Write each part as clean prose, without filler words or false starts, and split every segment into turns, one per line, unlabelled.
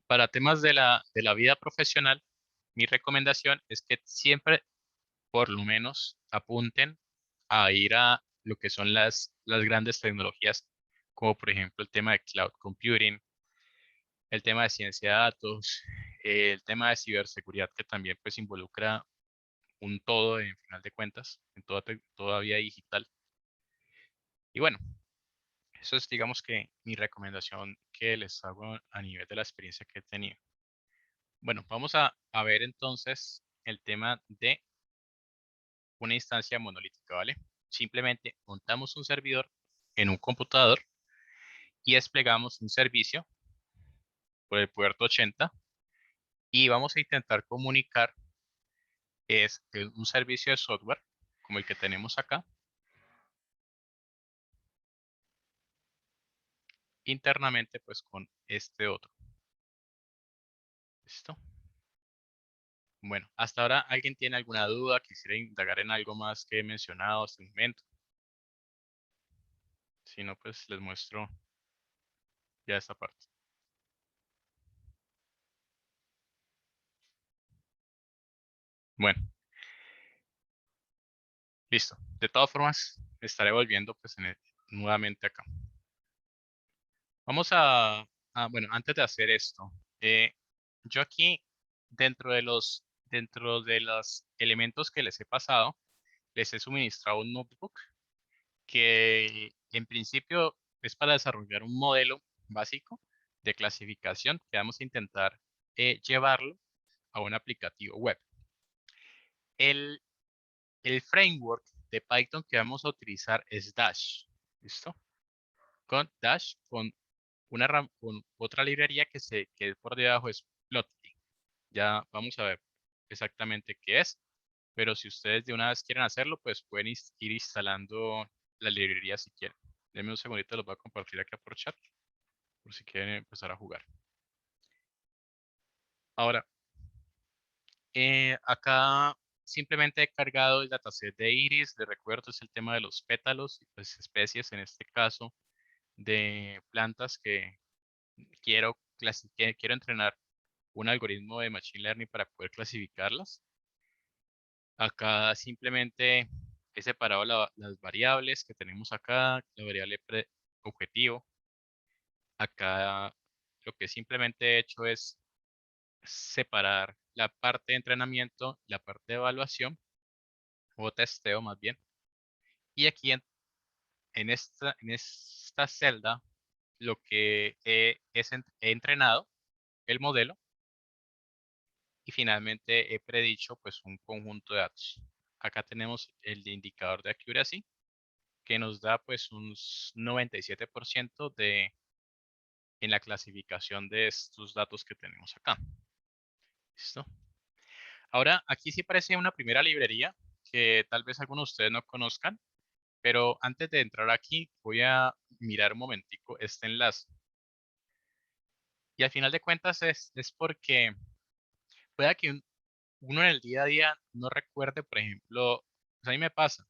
Para temas de la vida profesional, mi recomendación es que siempre, por lo menos, apunten a ir a lo que son las grandes tecnologías, como por ejemplo el tema de cloud computing, el tema de ciencia de datos, el tema de ciberseguridad, que también pues involucra un todo en final de cuentas, en toda vida digital. Y bueno, eso es digamos que mi recomendación que les hago a nivel de la experiencia que he tenido. Bueno, vamos a ver entonces el tema de una instancia monolítica, ¿vale? Simplemente montamos un servidor en un computador y desplegamos un servicio por el puerto 80 y vamos a intentar comunicar un servicio de software como el que tenemos acá internamente pues con este otro. ¿Listo? Bueno, hasta ahora alguien tiene alguna duda, quisiera indagar en algo más que he mencionado hasta el momento. Si no, pues les muestro ya esta parte. Bueno, listo. De todas formas, estaré volviendo pues nuevamente acá. Vamos bueno, antes de hacer esto, yo aquí dentro de los elementos que les he pasado, les he suministrado un notebook que en principio es para desarrollar un modelo básico de clasificación que vamos a intentar llevarlo a un aplicativo web. El, el framework de Python que vamos a utilizar es Dash. ¿Listo? Con Dash, con otra librería que por debajo es Plotly. Ya vamos a ver exactamente qué es, pero si ustedes de una vez quieren hacerlo, pues pueden ir instalando la librería si quieren. Denme un segundito, los voy a compartir acá por chat, por si quieren empezar a jugar. Ahora, acá simplemente he cargado el dataset de Iris, les recuerdo es el tema de los pétalos y pues especies, en este caso, de plantas que quiero entrenar un algoritmo de Machine Learning para poder clasificarlas. Acá simplemente he separado las variables que tenemos acá, la variable objetivo. Acá lo que simplemente he hecho es separar la parte de entrenamiento, la parte de evaluación o testeo más bien. Y aquí en esta celda lo que he entrenado el modelo y finalmente he predicho pues un conjunto de datos. Acá tenemos el indicador de accuracy que nos da pues un 97% en la clasificación de estos datos que tenemos acá. ¿Listo? Ahora, aquí sí parece una primera librería que tal vez algunos de ustedes no conozcan, pero antes de entrar aquí voy a mirar un momentico este enlace. Y al final de cuentas es porque pueda que uno en el día a día no recuerde, por ejemplo, pues a mí me pasa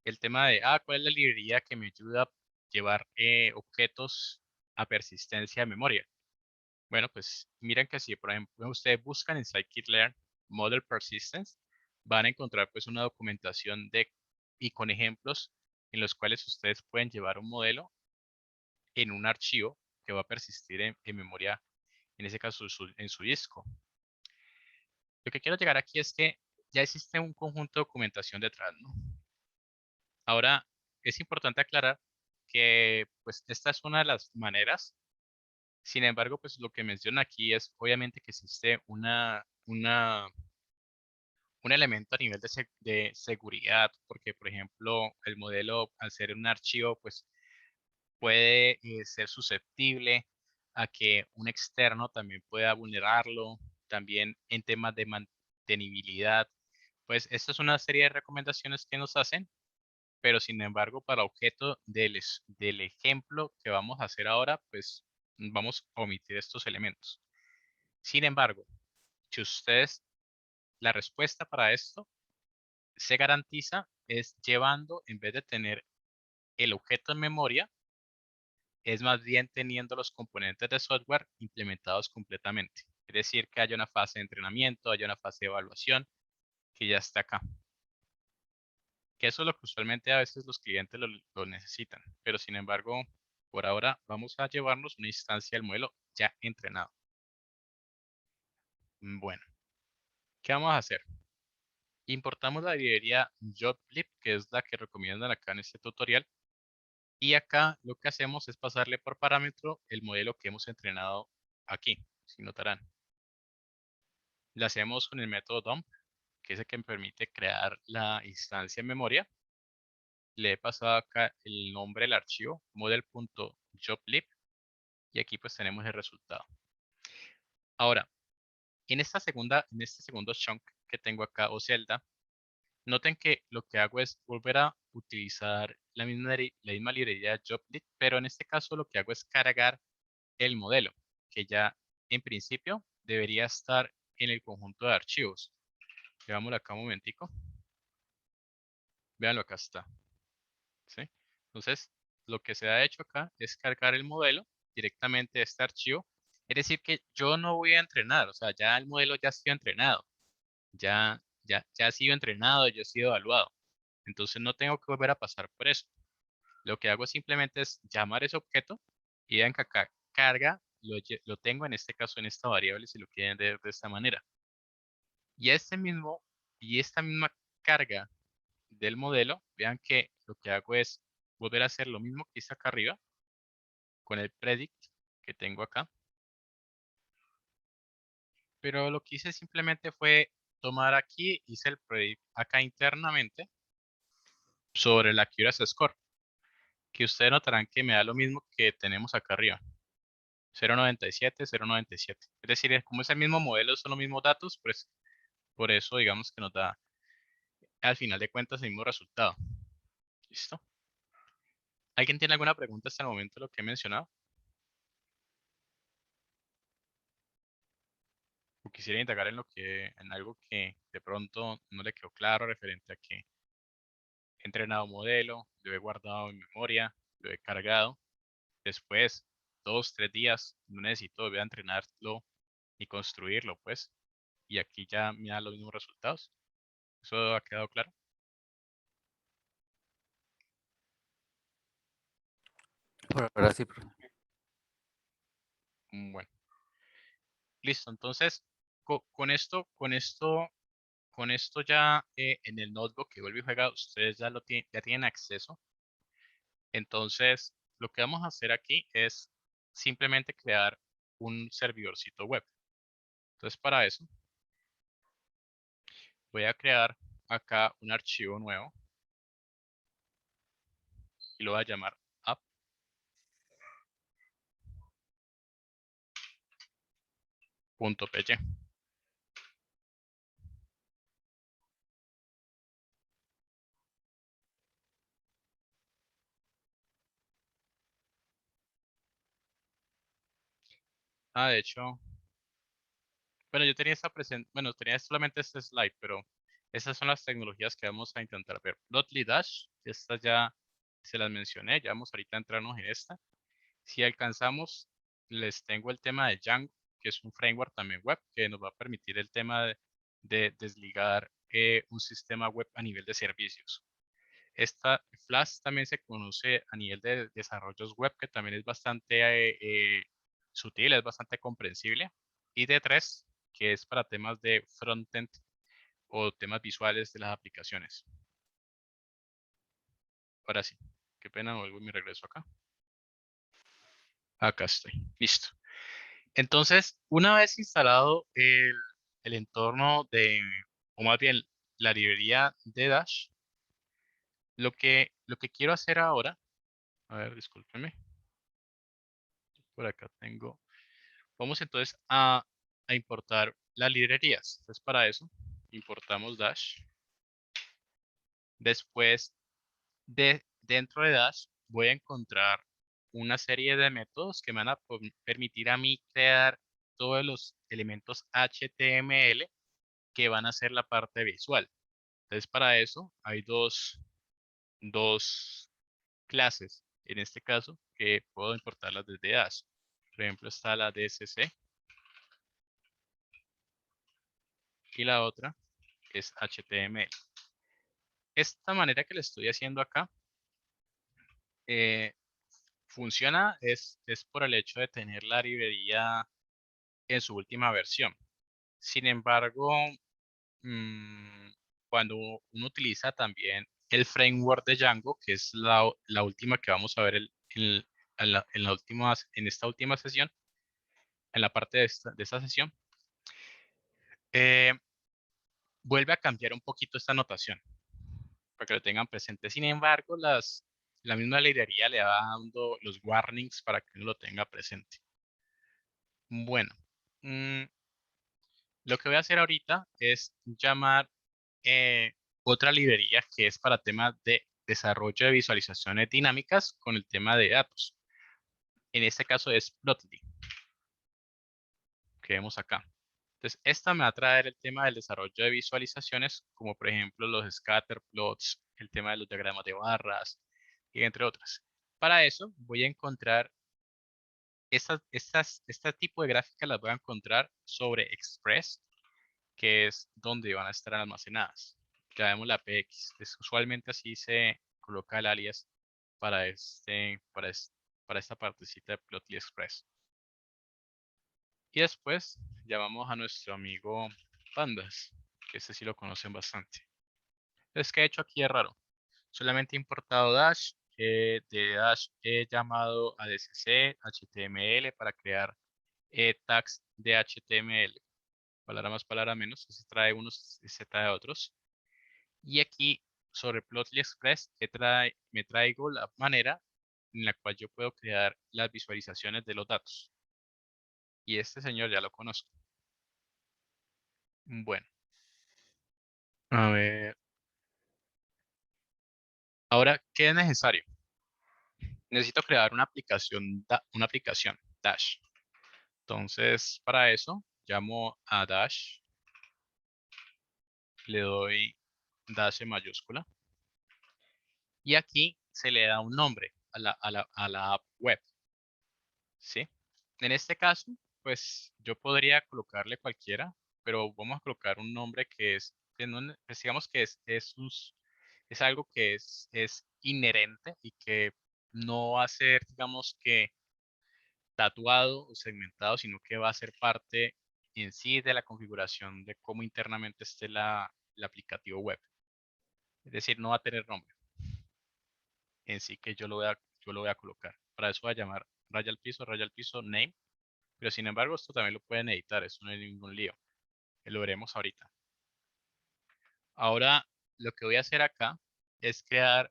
el tema de, ¿cuál es la librería que me ayuda a llevar objetos a persistencia de memoria? Bueno, pues miren que si, por ejemplo, ustedes buscan en scikit-learn Model Persistence, van a encontrar pues una documentación y con ejemplos en los cuales ustedes pueden llevar un modelo en un archivo que va a persistir en memoria, en ese caso en su disco. Lo que quiero llegar aquí es que ya existe un conjunto de documentación detrás, ¿no? Ahora, es importante aclarar que pues esta es una de las maneras. Sin embargo, pues lo que menciona aquí es obviamente que existe un elemento a nivel de seguridad, porque por ejemplo el modelo al ser un archivo, pues puede ser susceptible a que un externo también pueda vulnerarlo, también en temas de mantenibilidad. Pues esta es una serie de recomendaciones que nos hacen, pero sin embargo para objeto del ejemplo que vamos a hacer ahora, pues vamos a omitir estos elementos. Sin embargo, si ustedes, la respuesta para esto se garantiza es llevando, en vez de tener el objeto en memoria, es más bien teniendo los componentes de software implementados completamente. Es decir, que haya una fase de entrenamiento, haya una fase de evaluación, que ya está acá. Que eso es lo que usualmente a veces los clientes lo necesitan. Pero sin embargo, por ahora vamos a llevarnos una instancia del modelo ya entrenado. Bueno, ¿qué vamos a hacer? Importamos la librería joblib, que es la que recomiendan acá en este tutorial. Y acá lo que hacemos es pasarle por parámetro el modelo que hemos entrenado aquí, si notarán. Lo hacemos con el método dump, que es el que me permite crear la instancia en memoria. Le he pasado acá el nombre del archivo, model.joblib, y aquí pues tenemos el resultado. Ahora, en este segundo chunk que tengo acá, o celda, noten que lo que hago es volver a utilizar la misma librería joblib, pero en este caso lo que hago es cargar el modelo, que ya en principio debería estar en el conjunto de archivos. Veámoslo acá un momentico. Véanlo, acá está. ¿Sí? Entonces, lo que se ha hecho acá es cargar el modelo directamente de este archivo. Es decir, que yo no voy a entrenar, o sea, ya el modelo ya ha sido entrenado, ya ha sido entrenado, ya ha sido evaluado. Entonces, no tengo que volver a pasar por eso. Lo que hago simplemente es llamar ese objeto y vean que acá carga, lo tengo en este caso en esta variable, si lo quieren ver de esta manera. Y esta misma carga del modelo, vean que lo que hago es volver a hacer lo mismo que hice acá arriba con el predict que tengo acá. Pero lo que hice simplemente fue tomar aquí, hice el predict acá internamente sobre la accuracy score, que ustedes notarán que me da lo mismo que tenemos acá arriba. 0.97, 0.97. Es decir, como es el mismo modelo, son los mismos datos, pues por eso digamos que nos da al final de cuentas el mismo resultado. ¿Listo? ¿Alguien tiene alguna pregunta hasta el momento de lo que he mencionado? ¿O quisiera indagar en algo que de pronto no le quedó claro referente a que he entrenado modelo, lo he guardado en memoria, lo he cargado? Después, 2, 3 días, no necesito volver a entrenarlo y construirlo, pues. Y aquí ya me da los mismos resultados. ¿Eso ha quedado claro?
Por ahora sí, profe.
Bueno, listo. Entonces, con esto ya en el notebook que vuelve y juega, ustedes ya tienen acceso. Entonces, lo que vamos a hacer aquí es simplemente crear un servidorcito web. Entonces, para eso, voy a crear acá un archivo nuevo y lo voy a llamar app.py. De hecho, bueno, yo tenía tenía solamente este slide, pero esas son las tecnologías que vamos a intentar ver. Plotly Dash, estas ya se las mencioné, ya vamos ahorita a entrarnos en esta. Si alcanzamos, les tengo el tema de Django, que es un framework también web, que nos va a permitir el tema de desligar un sistema web a nivel de servicios. Esta Flash también se conoce a nivel de desarrollos web, que también es bastante sutil, es bastante comprensible. Y D3, que es para temas de frontend o temas visuales de las aplicaciones. Ahora sí, qué pena, vuelvo y me regreso acá. Acá estoy, listo. Entonces, una vez instalado el entorno o más bien la librería de Dash, lo que quiero hacer ahora, a ver, discúlpeme, por acá tengo, vamos entonces a importar las librerías. Entonces, para eso, importamos Dash. Después, dentro de Dash, voy a encontrar una serie de métodos que me van a permitir a mí crear todos los elementos HTML que van a ser la parte visual. Entonces, para eso hay dos clases. en este caso, que puedo importarlas desde Dash. Por ejemplo, está la DSC y la otra es HTML. Esta manera que le estoy haciendo acá funciona es por el hecho de tener la librería en su última versión. Sin embargo, cuando uno utiliza también el framework de Django, que es la última que vamos a ver en esta última sesión, en la parte de esta sesión, eh, vuelve a cambiar un poquito esta notación, para que lo tengan presente. Sin embargo, la misma librería le va dando los warnings para que uno lo tenga presente. Bueno, lo que voy a hacer ahorita es llamar otra librería que es para temas de desarrollo de visualizaciones dinámicas con el tema de datos. En este caso es Plotly, que vemos acá. Entonces, esta me va a traer el tema del desarrollo de visualizaciones, como por ejemplo los scatter plots, el tema de los diagramas de barras, y entre otras. Para eso voy a encontrar este tipo de gráficas las voy a encontrar sobre Express, que es donde van a estar almacenadas. Ya vemos la PX. Usualmente así se coloca el alias para, para esta partecita de Plotly Express. Y después llamamos a nuestro amigo Pandas, que ese sí lo conocen bastante. Entonces, ¿qué he hecho aquí es raro? Solamente he importado Dash. De Dash he llamado a DCC, HTML para crear tags de HTML. Palabra más, palabra menos. Se trae unos y se trae otros. Y aquí sobre Plotly Express me traigo la manera en la cual yo puedo crear las visualizaciones de los datos. Y este señor ya lo conozco. Bueno, a ver. Ahora, ¿qué es necesario? Necesito crear una aplicación Dash. Entonces, para eso, llamo a Dash, le doy Dash en mayúscula y aquí se le da un nombre a la app web, ¿sí? En este caso, pues yo podría colocarle cualquiera, pero vamos a colocar un nombre que no, pues, digamos que es algo que es inherente y que no va a ser, digamos que tatuado o segmentado, sino que va a ser parte en sí de la configuración de cómo internamente esté el aplicativo web. Es decir, no va a tener nombre en sí que yo lo voy a colocar. Para eso voy a llamar raya al piso, name, pero sin embargo esto también lo pueden editar, eso no hay ningún lío. Lo veremos ahorita. Ahora lo que voy a hacer acá es crear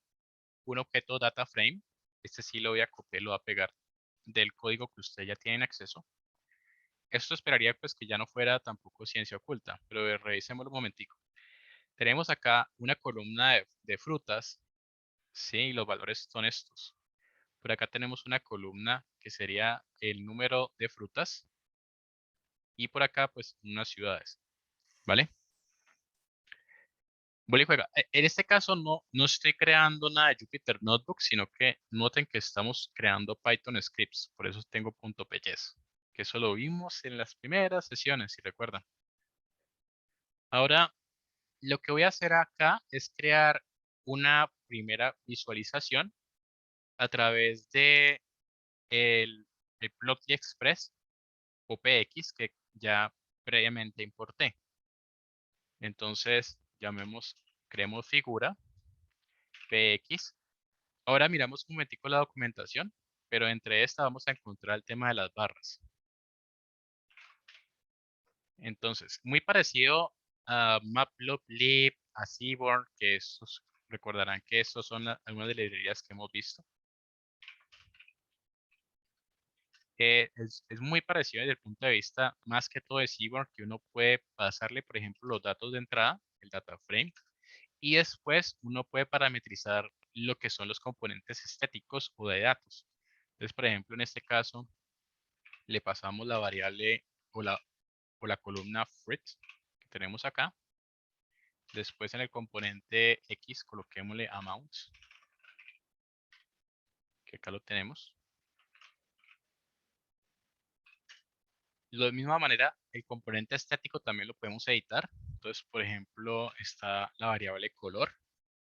un objeto data frame. Este sí lo voy a copiar, lo voy a pegar del código que ustedes ya tienen acceso. Esto esperaría pues que ya no fuera tampoco ciencia oculta, pero revisemos un momentico. Tenemos acá una columna de frutas, ¿sí? Y los valores son estos. Por acá tenemos una columna que sería el número de frutas y por acá pues unas ciudades, ¿vale? Vuelve y juega. En este caso no estoy creando nada de Jupyter Notebook, sino que noten que estamos creando Python scripts, por eso tengo .pys, que eso lo vimos en las primeras sesiones, si recuerdan. Ahora, lo que voy a hacer acá es crear una primera visualización a través de el Plotly Express o PX que ya previamente importé. Entonces, creemos figura PX. Ahora miramos un momentico la documentación, pero entre esta vamos a encontrar el tema de las barras. Entonces, muy parecido a Matplotlib, a Seaborn, que estos recordarán que estos son algunas de las librerías que hemos visto. Es muy parecido desde el punto de vista más que todo de Seaborn, que uno puede pasarle, por ejemplo, los datos de entrada, el data frame, y después uno puede parametrizar lo que son los componentes estéticos o de datos. Entonces, por ejemplo, en este caso, le pasamos la variable o la columna fruit que tenemos acá. Después en el componente X coloquémosle amount, que acá lo tenemos. De la misma manera, el componente estético también lo podemos editar. Entonces, por ejemplo, está la variable color,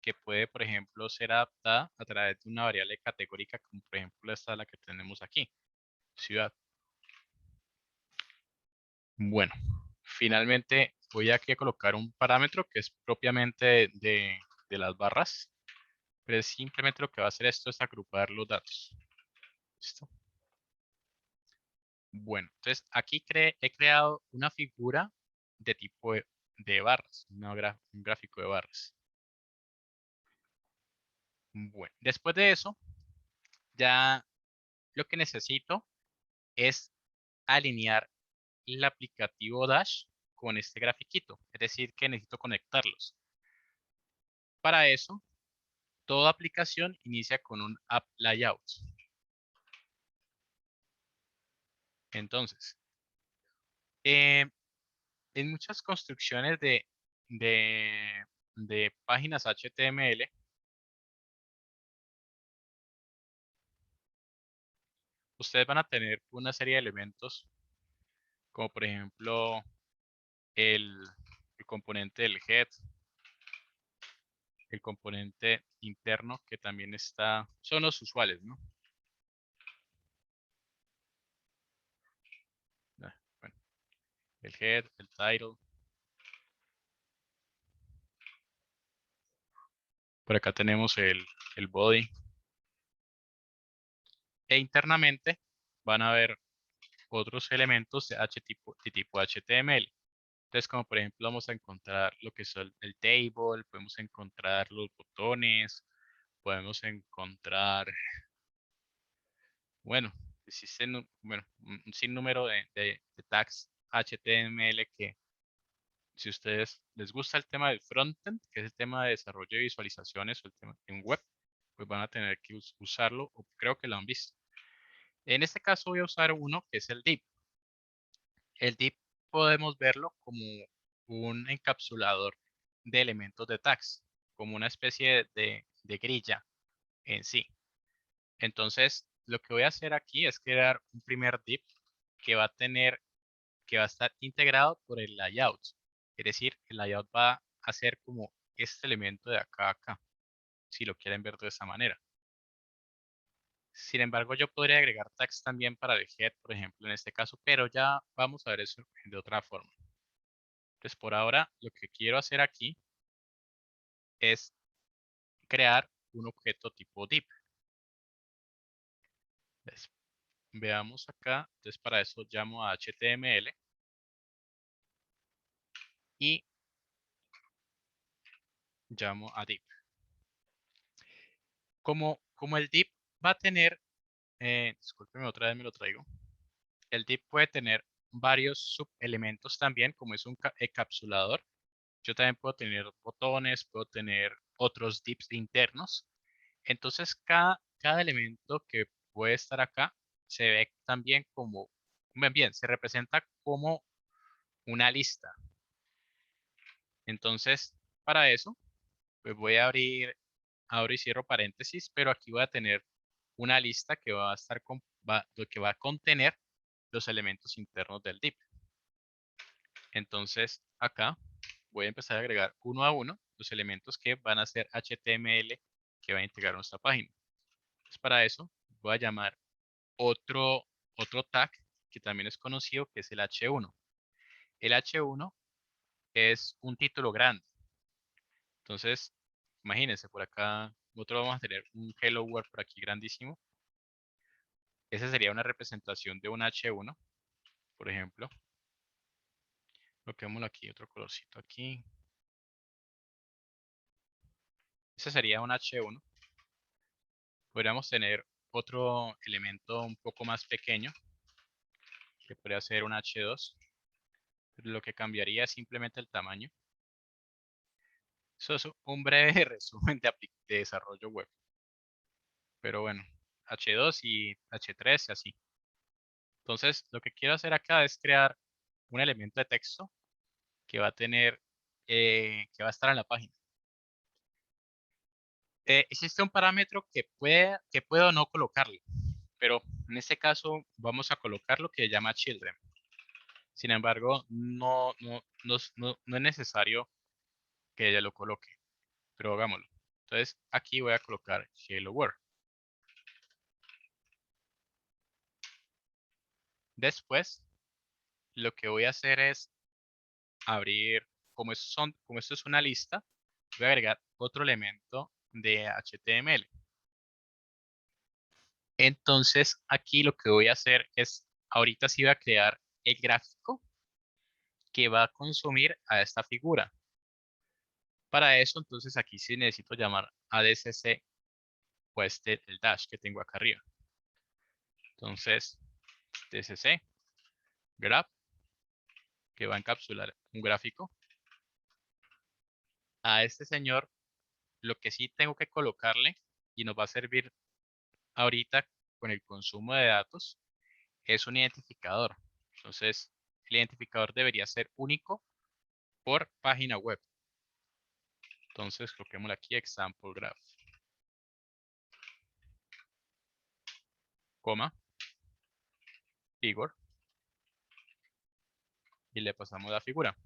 que puede, por ejemplo, ser adaptada a través de una variable categórica, como por ejemplo esta la que tenemos aquí, ciudad. Bueno, finalmente voy aquí a colocar un parámetro que es propiamente de las barras, pero simplemente lo que va a hacer esto es agrupar los datos. ¿Listo? Bueno, entonces aquí he creado una figura de tipo de barras, un gráfico de barras. Bueno, después de eso, ya lo que necesito es alinear el aplicativo Dash con este grafiquito, es decir, que necesito conectarlos. Para eso, toda aplicación inicia con un app layout. Entonces, en muchas construcciones de, de páginas HTML, ustedes van a tener una serie de elementos, como por ejemplo el, el componente del head, el componente interno que también son los usuales, ¿no? Bueno, el head, el title. Por acá tenemos el body. E internamente van a haber otros elementos de tipo HTML. Entonces, como por ejemplo, vamos a encontrar lo que es el table, podemos encontrar los botones, podemos encontrar, bueno, existen un sinnúmero de tags HTML que si ustedes les gusta el tema del frontend, que es el tema de desarrollo de visualizaciones o el tema en web, pues van a tener que usarlo o creo que lo han visto. En este caso voy a usar uno que es el div. El div podemos verlo como un encapsulador de elementos de tags, como una especie de grilla en sí. Entonces, lo que voy a hacer aquí es crear un primer div que va a estar integrado por el layout. Es decir, el layout va a ser como este elemento de acá a acá, si lo quieren ver de esa manera. Sin embargo, yo podría agregar tags también para el head, por ejemplo, en este caso, pero ya vamos a ver eso de otra forma. Entonces, por ahora, lo que quiero hacer aquí es crear un objeto tipo div. Entonces, veamos acá. Entonces, para eso llamo a HTML y llamo a div. Como el div va a tener, discúlpeme, otra vez me lo traigo. El div puede tener varios subelementos también, como es un encapsulador. Yo también puedo tener botones, puedo tener otros divs internos. Entonces, cada elemento que puede estar acá se ve también como, bien, se representa como una lista. Entonces, para eso, pues voy a abro y cierro paréntesis, pero aquí voy a tener una lista que va a estar que va a contener los elementos internos del div. Entonces, acá voy a empezar a agregar uno a uno los elementos que van a ser HTML que va a integrar nuestra página. Entonces, para eso voy a llamar otro tag que también es conocido, que es el H1. El H1 es un título grande. Entonces, imagínense, por acá nosotros vamos a tener un Hello World por aquí grandísimo. Esa sería una representación de un H1, por ejemplo. Coloquémoslo aquí, otro colorcito aquí. Ese sería un H1. Podríamos tener otro elemento un poco más pequeño, que podría ser un H2. Lo que cambiaría es simplemente el tamaño. Eso es un breve resumen de desarrollo web. Pero bueno, H2 y H3 y así. Entonces, lo que quiero hacer acá es crear un elemento de texto que va a tener, que va a estar en la página. existe un parámetro que puedo no colocarlo, pero en este caso vamos a colocar lo que se llama children. Sin embargo, no es necesario que ella lo coloque, pero hagámoslo. Entonces, aquí voy a colocar hello world. Después, lo que voy a hacer es abrir, como esto es una lista, voy a agregar otro elemento de HTML. Entonces, aquí lo que voy a hacer es, ahorita sí voy a crear el gráfico que va a consumir a esta figura. Para eso, entonces aquí sí necesito llamar a DCC, pues el dash que tengo acá arriba. Entonces, DCC, graph, que va a encapsular un gráfico. A este señor, lo que sí tengo que colocarle y nos va a servir ahorita con el consumo de datos es un identificador. Entonces, el identificador debería ser único por página web. Entonces, coloquémosle aquí example graph, coma, figure, y le pasamos la figura.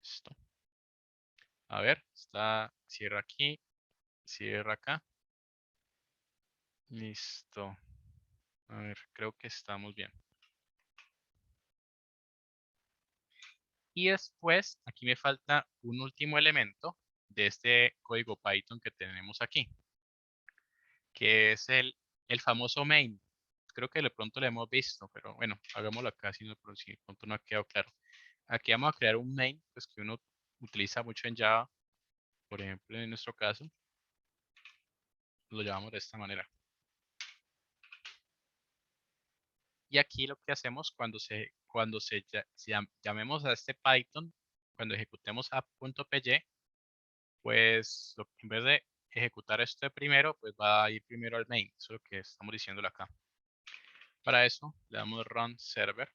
Listo. A ver, cierra aquí, cierra acá. Listo. A ver, creo que estamos bien. Y después, aquí me falta un último elemento de este código Python que tenemos aquí, que es el famoso main. Creo que de pronto lo hemos visto, pero bueno, hagámoslo acá si de pronto no ha quedado claro. Aquí vamos a crear un main, pues que uno utiliza mucho en Java, por ejemplo, en nuestro caso, lo llamamos de esta manera. Y aquí lo que hacemos llamemos a este Python, cuando ejecutemos app.py, pues en vez de ejecutar esto de primero, pues va a ir primero al main. Eso es lo que estamos diciéndole acá. Para eso le damos run server.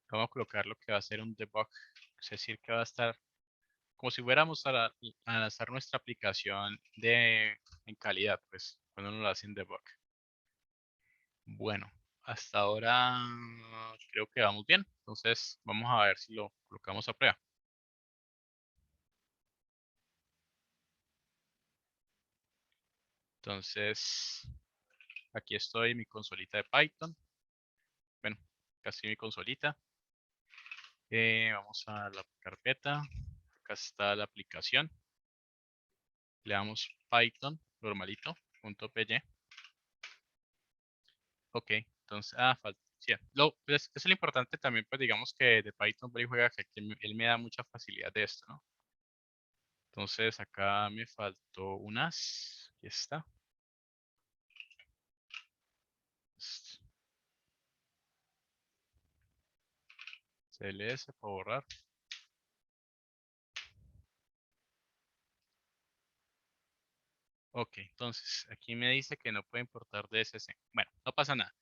Vamos a colocar lo que va a ser un debug, es decir, que va a estar como si fuéramos a lanzar nuestra aplicación en calidad, pues cuando uno lo hace en debug. Bueno, hasta ahora creo que vamos bien. Entonces vamos a ver si lo colocamos a prueba. Entonces, aquí estoy en mi consolita de Python. Bueno, casi mi consolita. Vamos a la carpeta. Acá está la aplicación. Le damos Python normalito, .py. Ok, entonces, falta. Sí, pues, es lo importante también, pues digamos que de Python Play juega que aquí él me da mucha facilidad de esto, ¿no? Entonces acá me faltó unas. Aquí está. CLS para borrar. Ok, entonces aquí me dice que no puede importar DSC. Bueno, no pasa nada.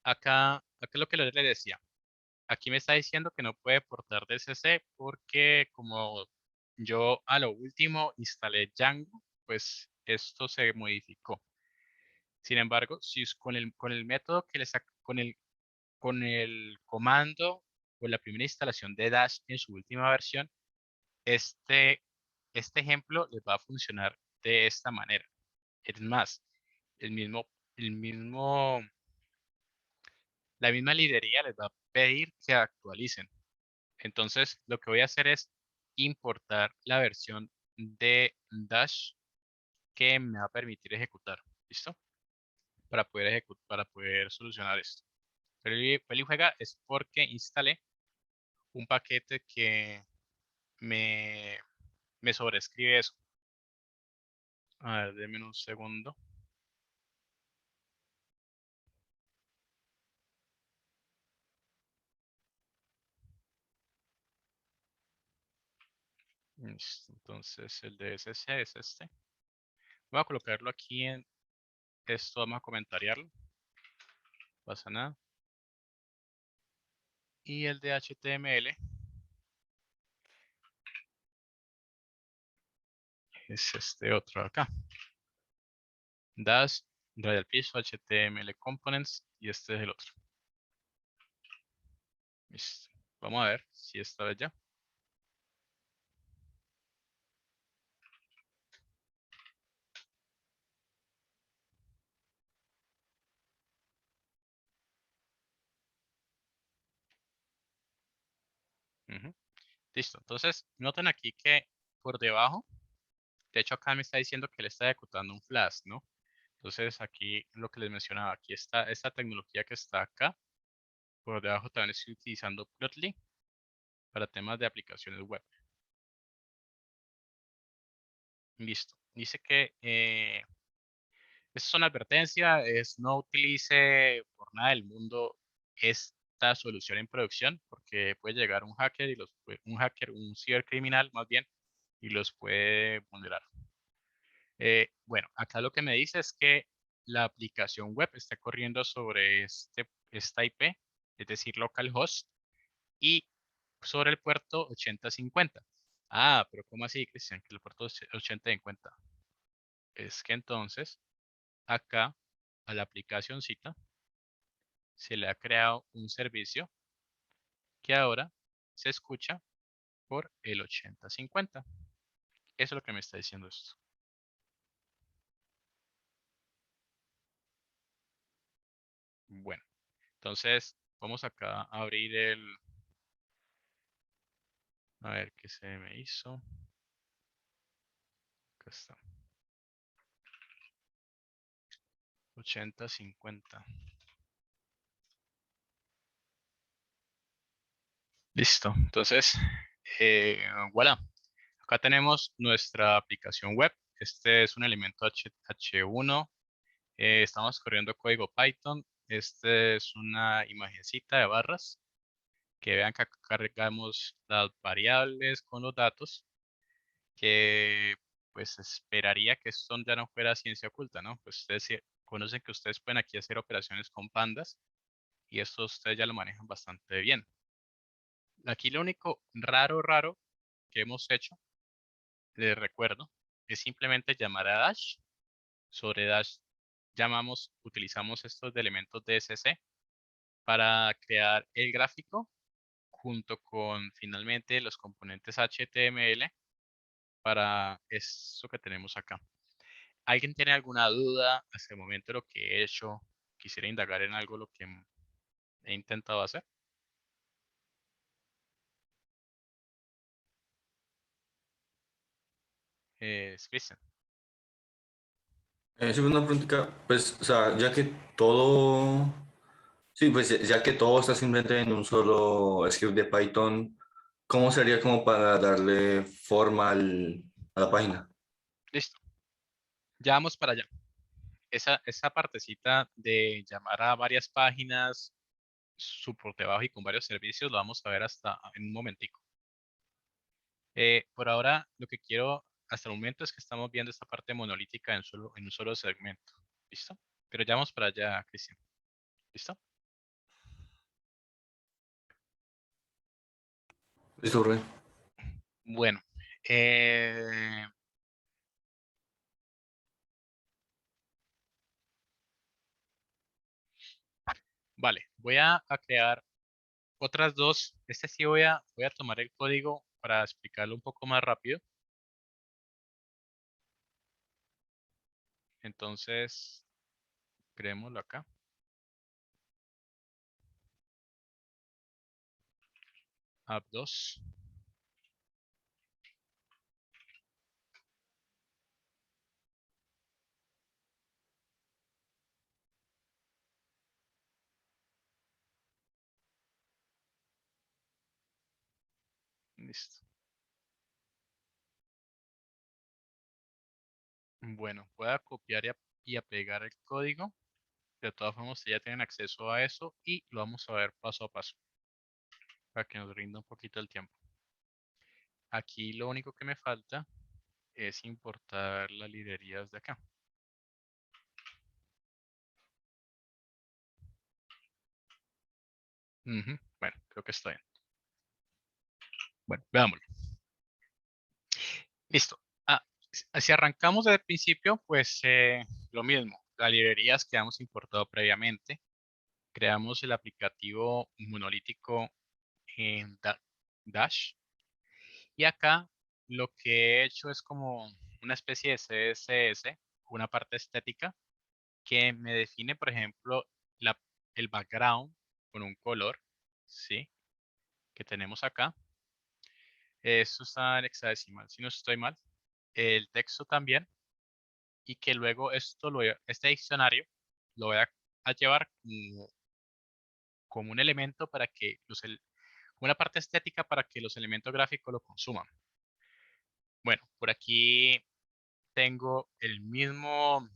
Acá es lo que le decía. Aquí me está diciendo que no puede portar DSC porque como yo a lo último instalé Django, pues esto se modificó. Sin embargo, si es con el método que le saca, con el comando o la primera instalación de Dash en su última versión, este, este ejemplo les va a funcionar de esta manera. Es más, el mismo, el mismo, la misma librería les va a pedir que actualicen. Entonces, lo que voy a hacer es importar la versión de Dash que me va a permitir ejecutar. ¿Listo? Para poder solucionar esto. Feli juega es porque instalé un paquete que me, me sobrescribe eso. A ver, denme un segundo. Listo, entonces el DSC es este. Voy a colocarlo aquí en esto, vamos a comentariarlo. No pasa nada. Y el de HTML es este otro de acá. Dash, radial piso, HTML components y este es el otro. Listo. Vamos a ver si esta vez ya. Ujú. Listo. Entonces, noten aquí que por debajo, de hecho acá me está diciendo que le está ejecutando un flash, ¿no? Entonces aquí lo que les mencionaba, aquí está esta tecnología que está acá. Por debajo también estoy utilizando Plotly para temas de aplicaciones web. Listo. Dice que esta es una advertencia, es no utilice por nada del mundo esta solución en producción porque puede llegar un hacker y un cibercriminal más bien, y los puede vulnerar. Bueno, acá lo que me dice es que la aplicación web está corriendo sobre esta IP, es decir, localhost, y sobre el puerto 8050. Ah, pero ¿cómo así, Cristian? Que el puerto 8050. Es que entonces, acá, a la aplicacióncita, se le ha creado un servicio que ahora se escucha por el 8050. Eso es lo que me está diciendo esto. Bueno, entonces vamos acá a abrir a ver qué se me hizo. Acá está. 8050. Listo. Entonces, voilà. Acá tenemos nuestra aplicación web. Este es un elemento H1. Estamos corriendo código Python. Este es una imagencita de barras. Que vean que acá cargamos las variables con los datos. Que pues esperaría que esto ya no fuera ciencia oculta, ¿no? Pues ustedes conocen que ustedes pueden aquí hacer operaciones con pandas. Y esto ustedes ya lo manejan bastante bien. Aquí lo único raro que hemos hecho, les recuerdo, es simplemente llamar a Dash. Sobre Dash utilizamos estos de elementos DSC para crear el gráfico junto con finalmente los componentes HTML para eso que tenemos acá. ¿Alguien tiene alguna duda hasta el momento de lo que he hecho? Quisiera indagar en algo lo que he intentado hacer. Cristian.
Sí, una preguntita, pues, o sea, ya que todo, sí, pues ya que todo está simplemente en un solo script de Python, ¿cómo sería como para darle forma a la página?
Listo. Ya vamos para allá. Esa partecita de llamar a varias páginas, por debajo y con varios servicios, lo vamos a ver hasta en un momentico. Por ahora, lo que quiero hasta el momento es que estamos viendo esta parte monolítica en un solo segmento. ¿Listo? Pero ya vamos para allá, Cristian. ¿Listo?
Listo, Rubén.
Bueno. eh, vale, voy a crear otras dos. Este sí voy a tomar el código para explicarlo un poco más rápido. Entonces, creémoslo acá. App 2. Listo. Bueno, voy a copiar y a pegar el código. De todas formas, ustedes ya tienen acceso a eso y lo vamos a ver paso a paso para que nos rinda un poquito el tiempo. Aquí lo único que me falta es importar las librerías de acá. Bueno, creo que está bien. Bueno, veámoslo. Listo. Ah, Si arrancamos desde el principio, pues lo mismo, las librerías que hemos importado previamente, creamos el aplicativo monolítico en Dash y acá lo que he hecho es como una especie de CSS, una parte estética que me define, por ejemplo, el background con un color, ¿sí? Que tenemos acá. Esto está en hexadecimal, si no estoy mal. El texto también. Y que luego este diccionario lo voy a llevar como un elemento para que como una parte estética para que los elementos gráficos lo consuman. Bueno, por aquí tengo el mismo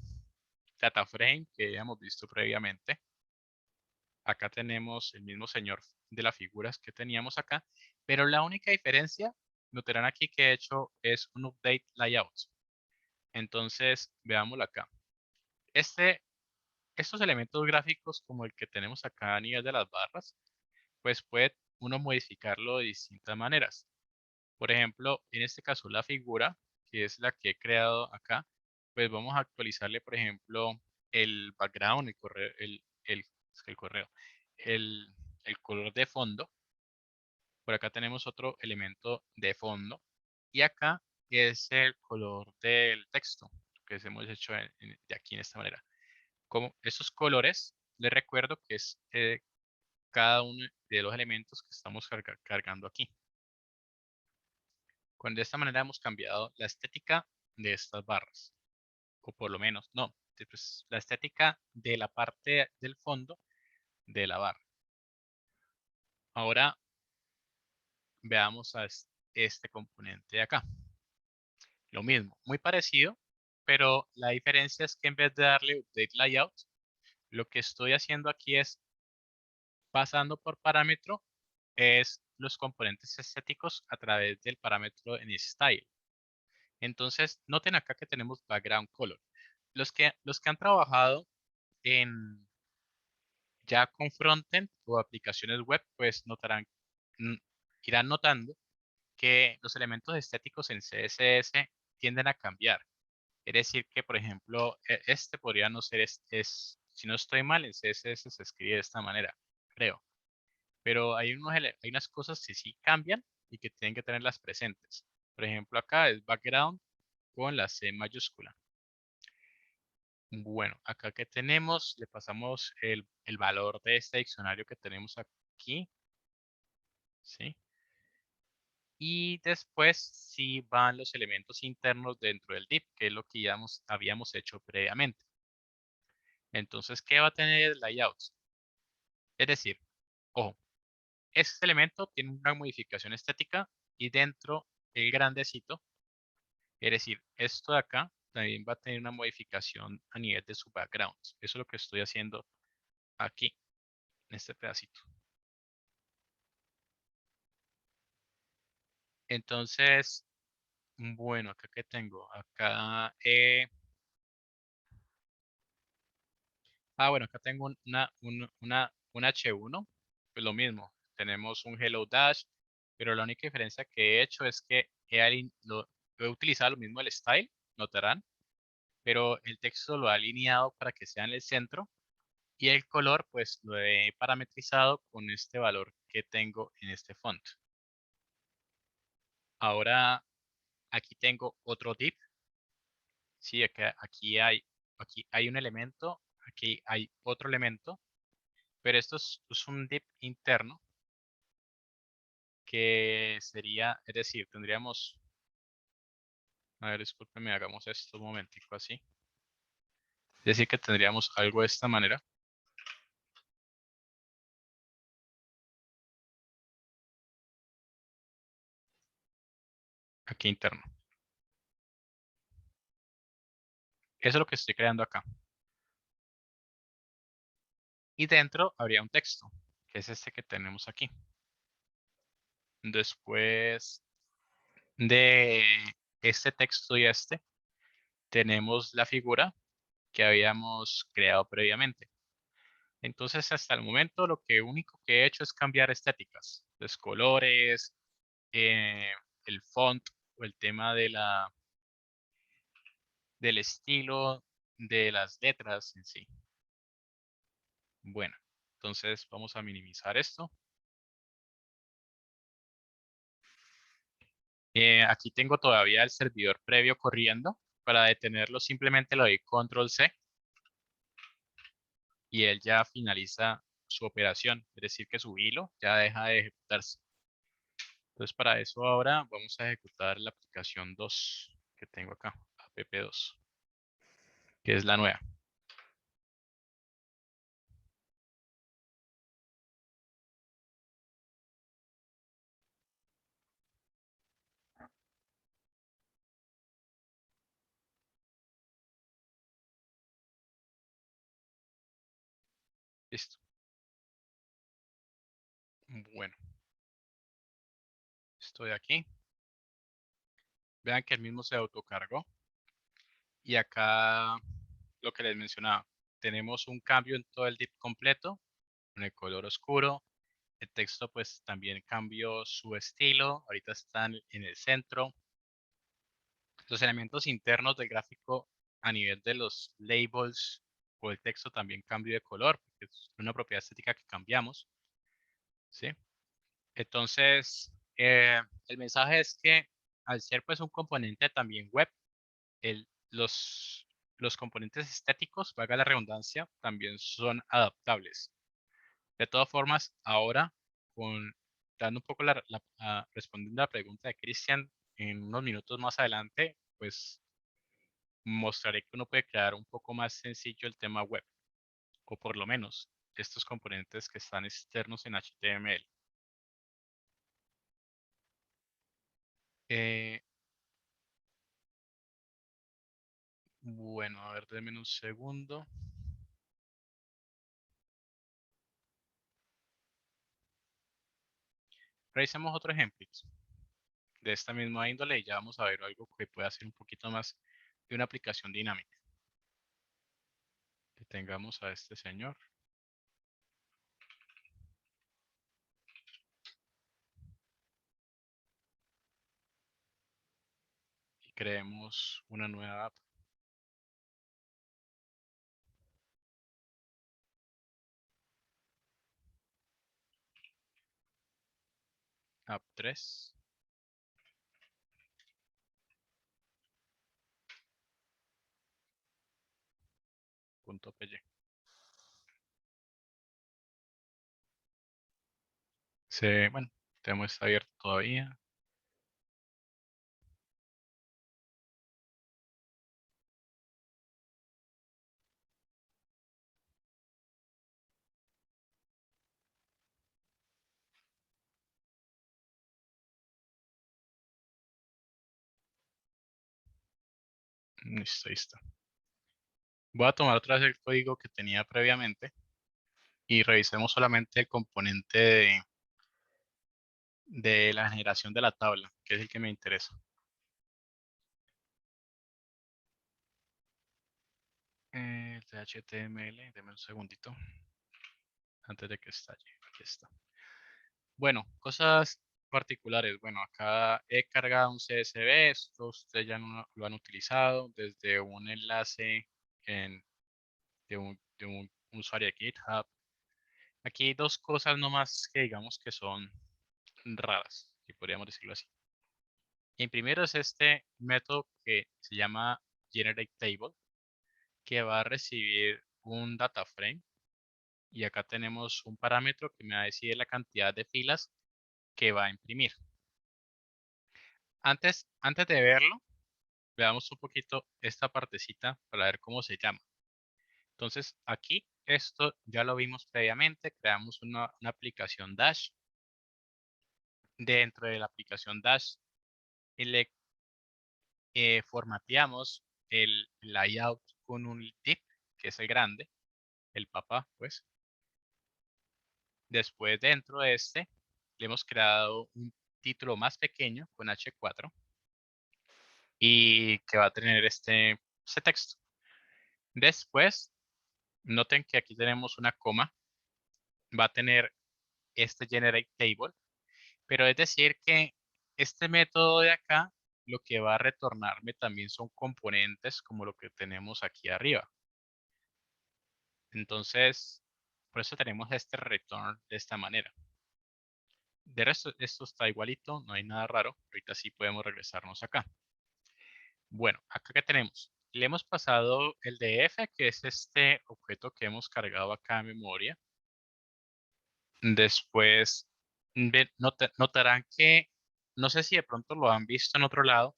data frame que hemos visto previamente. Acá tenemos el mismo señor de las figuras que teníamos acá, pero la única diferencia, notarán aquí que he hecho es un update layout. Entonces, veámoslo acá. Estos elementos gráficos como el que tenemos acá a nivel de las barras, pues puede uno modificarlo de distintas maneras. Por ejemplo, en este caso la figura, que es la que he creado acá, pues vamos a actualizarle, por ejemplo, el background, el correo, el correo, el, el color de fondo. Por acá tenemos otro elemento de fondo. Y acá es el color del texto que hemos hecho de aquí en esta manera. Como esos colores, les recuerdo que es cada uno de los elementos que estamos cargando aquí. De esta manera hemos cambiado la estética de estas barras. O por lo menos, no, pues, la estética de la parte del fondo de la barra. Ahora veamos a este componente de acá. Lo mismo, muy parecido, pero la diferencia es que en vez de darle update layout, lo que estoy haciendo aquí es pasando por parámetro es los componentes estéticos a través del parámetro en style. Entonces, noten acá que tenemos background color. Los que han trabajado en ya con frontend o aplicaciones web, pues mm, irán notando que los elementos estéticos en CSS tienden a cambiar. Es decir, que por ejemplo, este podría no ser, si no estoy mal, en CSS se escribe de esta manera, creo. Pero hay unas cosas que sí cambian y que tienen que tenerlas presentes. Por ejemplo, acá es background con la C mayúscula. Bueno, acá que tenemos, le pasamos el valor de este diccionario que tenemos aquí, ¿sí? Y después sí van los elementos internos dentro del div, que es lo que ya habíamos hecho previamente. Entonces, ¿qué va a tener el layout? Es decir, ojo, este elemento tiene una modificación estética y dentro el grandecito, es decir, esto de acá también va a tener una modificación a nivel de su background. Eso es lo que estoy haciendo aquí, en este pedacito. Entonces, bueno, acá que tengo, acá, bueno, acá tengo un H1, pues lo mismo, tenemos un Hello Dash, pero la única diferencia que he hecho es que he utilizado lo mismo el style, notarán, pero el texto lo he alineado para que sea en el centro y el color pues lo he parametrizado con este valor que tengo en este font. Ahora aquí tengo otro div. Sí, aquí hay un elemento, aquí hay otro elemento, pero esto es un div interno que sería, es decir, tendríamos, a ver, discúlpenme, hagamos esto un momentico así. Es decir, que tendríamos algo de esta manera. Aquí interno. Eso es lo que estoy creando acá. Y dentro habría un texto, que es este que tenemos aquí. Después de este texto y tenemos la figura que habíamos creado previamente. Entonces, hasta el momento, lo único que he hecho es cambiar estéticas, los colores, el font o el tema del estilo de las letras en sí. Bueno, entonces vamos a minimizar esto. Aquí tengo todavía el servidor previo corriendo. Para detenerlo simplemente le doy control C y él ya finaliza su operación, es decir que su hilo ya deja de ejecutarse. Entonces para eso ahora vamos a ejecutar la aplicación 2 que tengo acá, app2, que es la nueva. Listo. Bueno, estoy aquí. Vean que el mismo se autocargó. Y acá lo que les mencionaba, tenemos un cambio en todo el div completo, en el color oscuro. El texto pues también cambió su estilo, ahorita están en el centro. Los elementos internos del gráfico a nivel de los labels o el texto también cambió de color, porque es una propiedad estética que cambiamos, ¿sí? Entonces, el mensaje es que al ser pues un componente también web, el, los componentes estéticos, valga la redundancia, también son adaptables. De todas formas, ahora, con, dando un poco respondiendo a la pregunta de Cristian, en unos minutos más adelante, pues mostraré que uno puede crear un poco más sencillo el tema web, o por lo menos estos componentes que están externos en HTML. Eh, bueno, a ver, denme un segundo. Revisemos otro ejemplo de esta misma índole y ya vamos a ver algo que pueda ser un poquito más de una aplicación dinámica. Detengamos a este señor. Y creemos una nueva app. App 3. .py. Bueno, tenemos está abierto todavía. Listo, ahí está. Voy a tomar otra vez el código que tenía previamente y revisemos solamente el componente de la generación de la tabla, que es el que me interesa. El de HTML, deme un segundito antes de que estalle. Aquí está. Bueno, cosas particulares. Bueno, acá he cargado un CSV, esto ustedes ya lo han utilizado desde un enlace de un usuario de GitHub. Aquí hay dos cosas nomás que digamos que son raras, si podríamos decirlo así. En primero es este método que se llama GenerateTable, que va a recibir un data frame. Y acá tenemos un parámetro que me va a decir la cantidad de filas que va a imprimir. Antes de verlo, veamos un poquito esta partecita para ver cómo se llama. Entonces, aquí esto ya lo vimos previamente. Creamos una aplicación Dash. Dentro de la aplicación Dash, le formateamos el layout con un div, que es el grande, el papá, pues. Después, dentro de este, le hemos creado un título más pequeño con H4 y que va a tener este texto. Después, noten que aquí tenemos una coma, va a tener este generate table, pero es decir que este método de acá lo que va a retornarme también son componentes como lo que tenemos aquí arriba. Entonces, por eso tenemos este return de esta manera. De resto, esto está igualito, no hay nada raro. Ahorita sí podemos regresarnos acá. Bueno, acá que tenemos. Le hemos pasado el df, que es este objeto que hemos cargado acá en memoria. Después, notarán que, no sé si de pronto lo han visto en otro lado,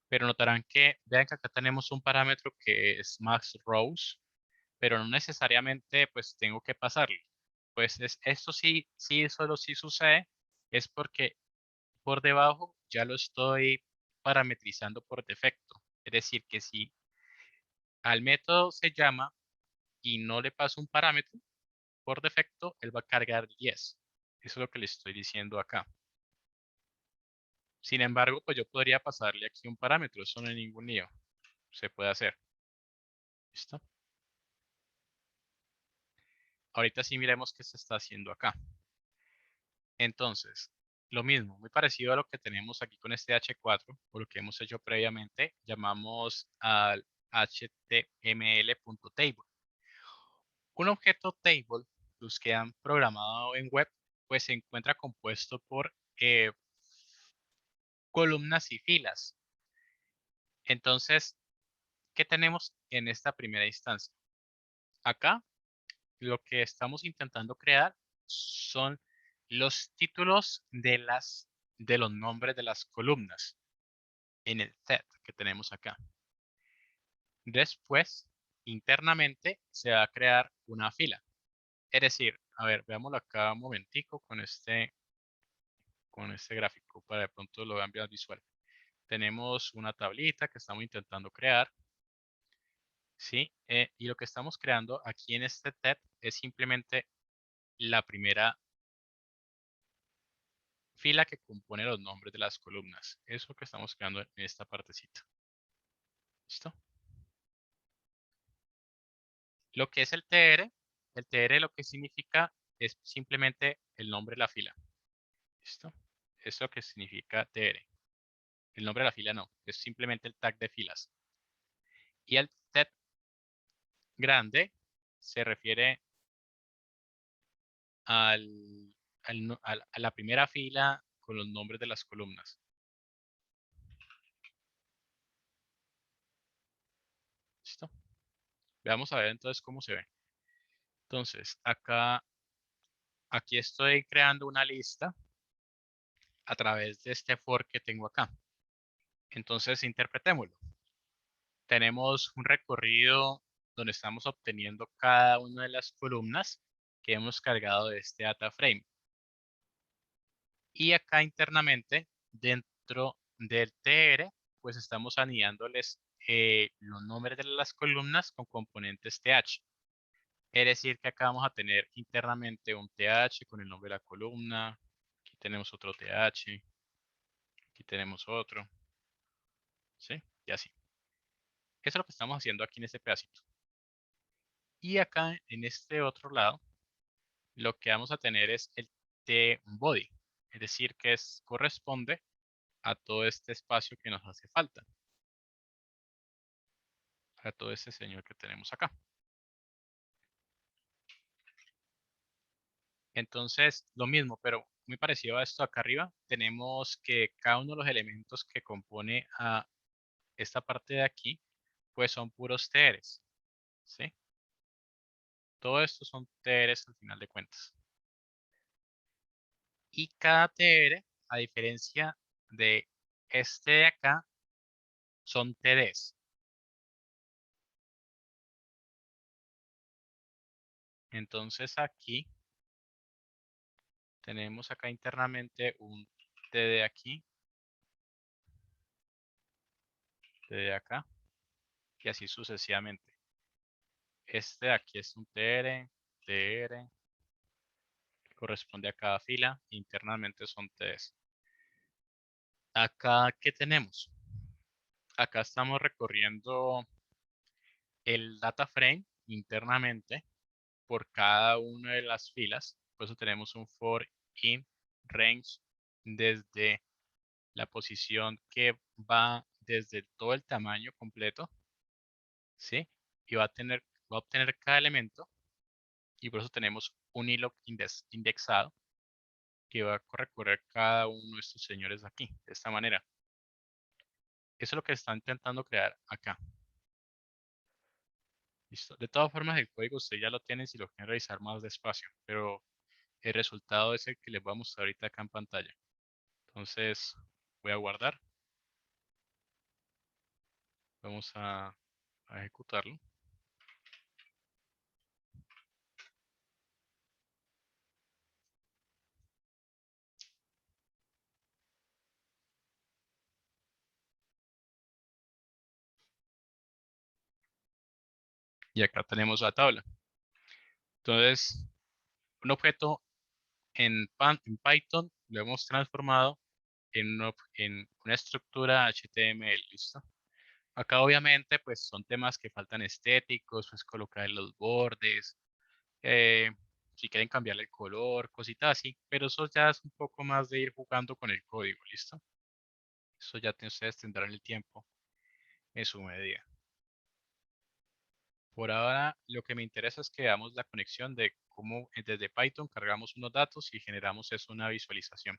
pero notarán que, vean que acá tenemos un parámetro que es max rows, pero no necesariamente pues tengo que pasarle. Pues esto sí, solo sí sucede, es porque por debajo ya lo estoy parametrizando por defecto. Es decir, que si al método se llama y no le paso un parámetro, por defecto él va a cargar 10. Eso es lo que le estoy diciendo acá. Sin embargo, pues yo podría pasarle aquí un parámetro, eso no hay ningún lío. Se puede hacer. ¿Listo? Ahorita sí miremos qué se está haciendo acá. Entonces, lo mismo, muy parecido a lo que tenemos aquí con este H4, o lo que hemos hecho previamente, llamamos al html.table. Un objeto table, los que han programado en web, pues se encuentra compuesto por columnas y filas. Entonces, ¿qué tenemos en esta primera instancia? Acá, lo que estamos intentando crear son los títulos de los nombres de las columnas en el set que tenemos acá. Después, internamente, se va a crear una fila. Es decir, a ver, veámoslo acá un momentico con este gráfico para de pronto lo vean bien visual. Tenemos una tablita que estamos intentando crear. ¿Sí? Y lo que estamos creando aquí en este tab es simplemente la primera fila que compone los nombres de las columnas. Eso es lo que estamos creando en esta partecita. ¿Listo? Lo que es el TR lo que significa es simplemente el nombre de la fila. ¿Listo? Eso que significa TR. El nombre de la fila no, es simplemente el tag de filas. Y el tab grande se refiere a la primera fila con los nombres de las columnas. ¿Listo? Veamos a ver entonces cómo se ve. Entonces, aquí estoy creando una lista a través de este for que tengo acá. Entonces, interpretémoslo. Tenemos un recorrido donde estamos obteniendo cada una de las columnas que hemos cargado de este data frame. Y acá internamente, dentro del TR, pues estamos anidándoles los nombres de las columnas con componentes TH. Es decir, que acá vamos a tener internamente un TH con el nombre de la columna. Aquí tenemos otro TH. Aquí tenemos otro. ¿Sí? Y así. Eso es lo que estamos haciendo aquí en este pedacito. Y acá en este otro lado, lo que vamos a tener es el T-body. Es decir, que corresponde a todo este espacio que nos hace falta. A todo este señor que tenemos acá. Entonces, lo mismo, pero muy parecido a esto acá arriba, tenemos que cada uno de los elementos que compone a esta parte de aquí, pues son puros TRs, ¿sí? Todo esto son TRs al final de cuentas. Y cada TR, a diferencia de este de acá, son TDs. Entonces aquí tenemos acá internamente un TD aquí, TD acá, y así sucesivamente. Este de aquí es un TR, TR, que corresponde a cada fila, internamente son TDs. Acá, ¿qué tenemos? Acá estamos recorriendo el data frame internamente por cada una de las filas. Por eso tenemos un for in range desde la posición que va desde todo el tamaño completo, ¿sí? Y va a obtener cada elemento, y por eso tenemos un hilo indexado que va a recorrer cada uno de estos señores de aquí, de esta manera. Eso es lo que está intentando crear acá. ¿Listo? De todas formas, el código usted ya lo tiene si lo quieren revisar más despacio, pero el resultado es el que les voy a mostrar ahorita acá en pantalla. Entonces, voy a guardar. Vamos a ejecutarlo. Y acá tenemos la tabla. Entonces, un objeto en Python lo hemos transformado en una estructura HTML, ¿listo? Acá obviamente pues son temas que faltan estéticos, pues colocar los bordes, eh, si quieren cambiarle el color, cositas así, pero eso ya es un poco más de ir jugando con el código, ¿listo? Eso ya ustedes tendrán el tiempo en su medida. Por ahora lo que me interesa es que veamos la conexión de cómo desde Python cargamos unos datos y generamos eso una visualización.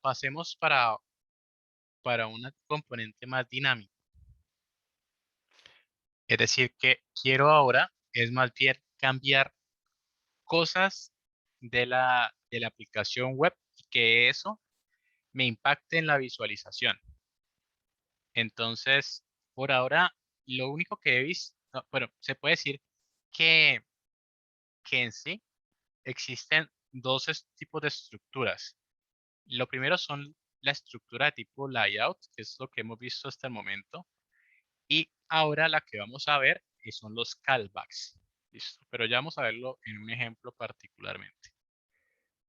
Pasemos para un componente más dinámico. Es decir, que quiero ahora es más bien cambiar cosas de la aplicación web y que eso me impacte en la visualización. Entonces, por ahora, lo único que he visto, bueno, se puede decir que, que en sí existen dos tipos de estructuras. Lo primero son la estructura de tipo layout, que es lo que hemos visto hasta el momento. Y ahora la que vamos a ver son los callbacks. Listo, pero ya vamos a verlo en un ejemplo particularmente.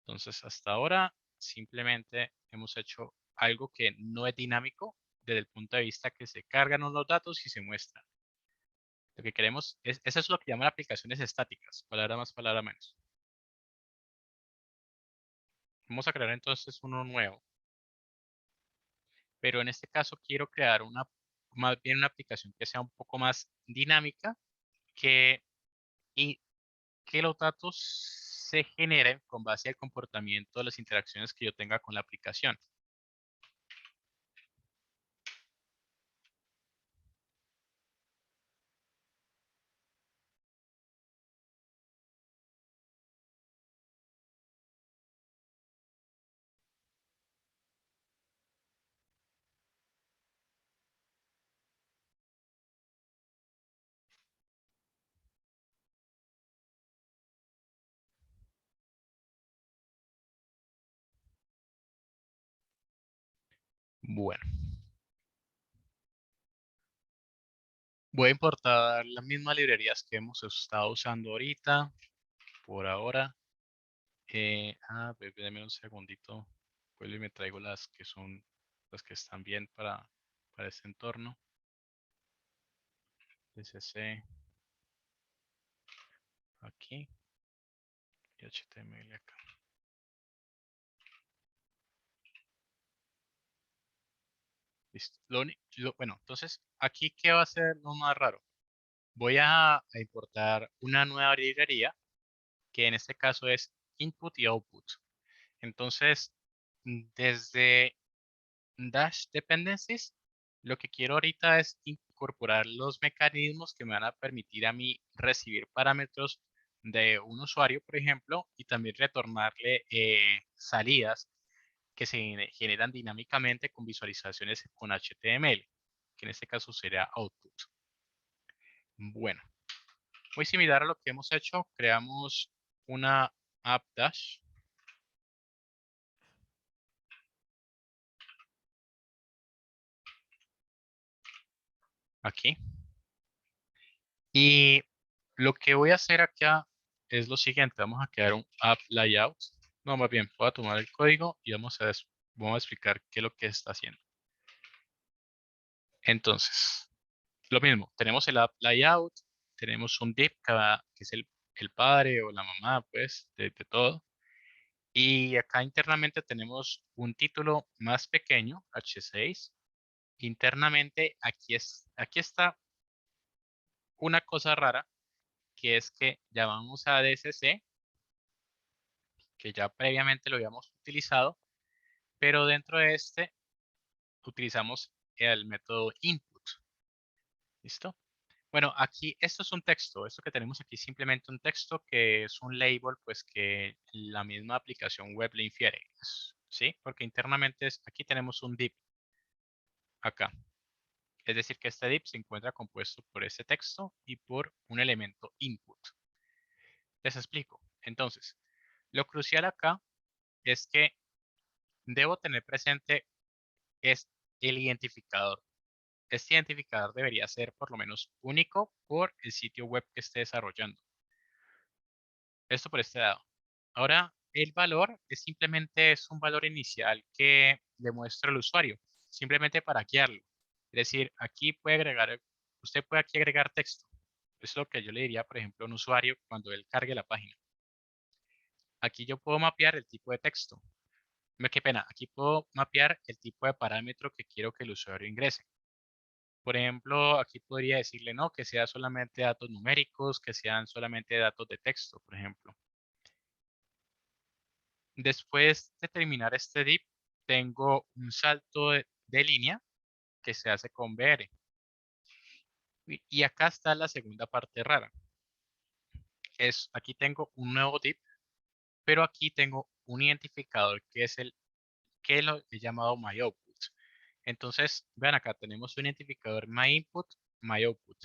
Entonces, hasta ahora simplemente hemos hecho algo que no es dinámico desde el punto de vista que se cargan los datos y se muestran. Lo que queremos es, eso es lo que llaman aplicaciones estáticas, palabra más, palabra menos. Vamos a crear entonces uno nuevo. Pero en este caso quiero crear más bien una aplicación que sea un poco más dinámica que, y que los datos se generen con base al comportamiento de las interacciones que yo tenga con la aplicación. Bueno, voy a importar las mismas librerías que hemos estado usando ahorita, por ahora. Déjame un segundito. Vuelvo y me traigo las que son las que están bien para este entorno. DCC aquí y HTML acá. Listo. Bueno, entonces aquí, ¿qué va a ser lo más raro? Voy a importar una nueva librería que en este caso es input y output. Entonces, desde Dash Dependencies, lo que quiero ahorita es incorporar los mecanismos que me van a permitir a mí recibir parámetros de un usuario, por ejemplo, y también retornarle salidas que se generan dinámicamente con visualizaciones con HTML, que en este caso sería output. Bueno, muy similar a lo que hemos hecho, creamos una app dash. Aquí. Y lo que voy a hacer acá es lo siguiente. Vamos a crear un app layout. No, más bien, voy a tomar el código y vamos a explicar qué es lo que está haciendo. Entonces, lo mismo. Tenemos el app layout. Tenemos un div que es el padre o la mamá, pues, de todo. Y acá internamente tenemos un título más pequeño, H6. Internamente aquí está una cosa rara, que es que llamamos a DSC, que ya previamente lo habíamos utilizado, pero dentro de este utilizamos el método input. ¿Listo? Bueno, aquí esto es un texto. Esto que tenemos aquí es simplemente un texto que es un label, pues que la misma aplicación web le infiere. ¿Sí? Porque internamente aquí tenemos un div acá. Es decir, que este div se encuentra compuesto por este texto y por un elemento input. Les explico. Entonces, lo crucial acá es que debo tener presente es el identificador. Este identificador debería ser por lo menos único por el sitio web que esté desarrollando. Esto por este lado. Ahora, el valor es un valor inicial que le muestra al usuario, simplemente para guiarlo. Es decir, usted puede aquí agregar texto. Eso es lo que yo le diría, por ejemplo, a un usuario cuando él cargue la página. Aquí yo puedo mapear el tipo de texto. Qué pena, aquí puedo mapear el tipo de parámetro que quiero que el usuario ingrese. Por ejemplo, aquí podría decirle no, que sea solamente datos numéricos, que sean solamente datos de texto, por ejemplo. Después de terminar este div, tengo un salto de línea que se hace con BR. Y acá está la segunda parte rara. Aquí tengo un nuevo div, pero aquí tengo un identificador que es el que lo he llamado myOutput. Entonces, vean acá, tenemos un identificador myInput, myOutput.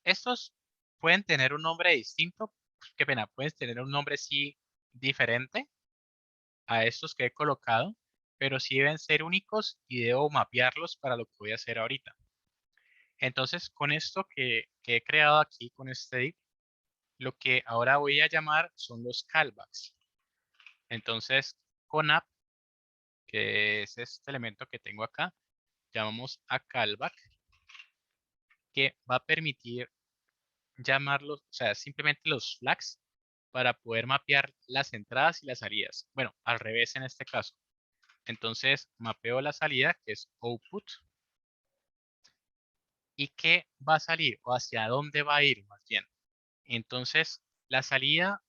Estos pueden tener un nombre distinto. Qué pena, pueden tener un nombre sí diferente a estos que he colocado, pero sí deben ser únicos y debo mapearlos para lo que voy a hacer ahorita. Entonces, con esto que he creado aquí, con este div, lo que ahora voy a llamar son los callbacks. Entonces, con app, que es este elemento que tengo acá, llamamos a callback, que va a permitir llamarlos, o sea, simplemente los flags para poder mapear las entradas y las salidas. Bueno, al revés en este caso. Entonces, mapeo la salida, que es output, y qué va a salir o hacia dónde va a ir más bien. Entonces, la salida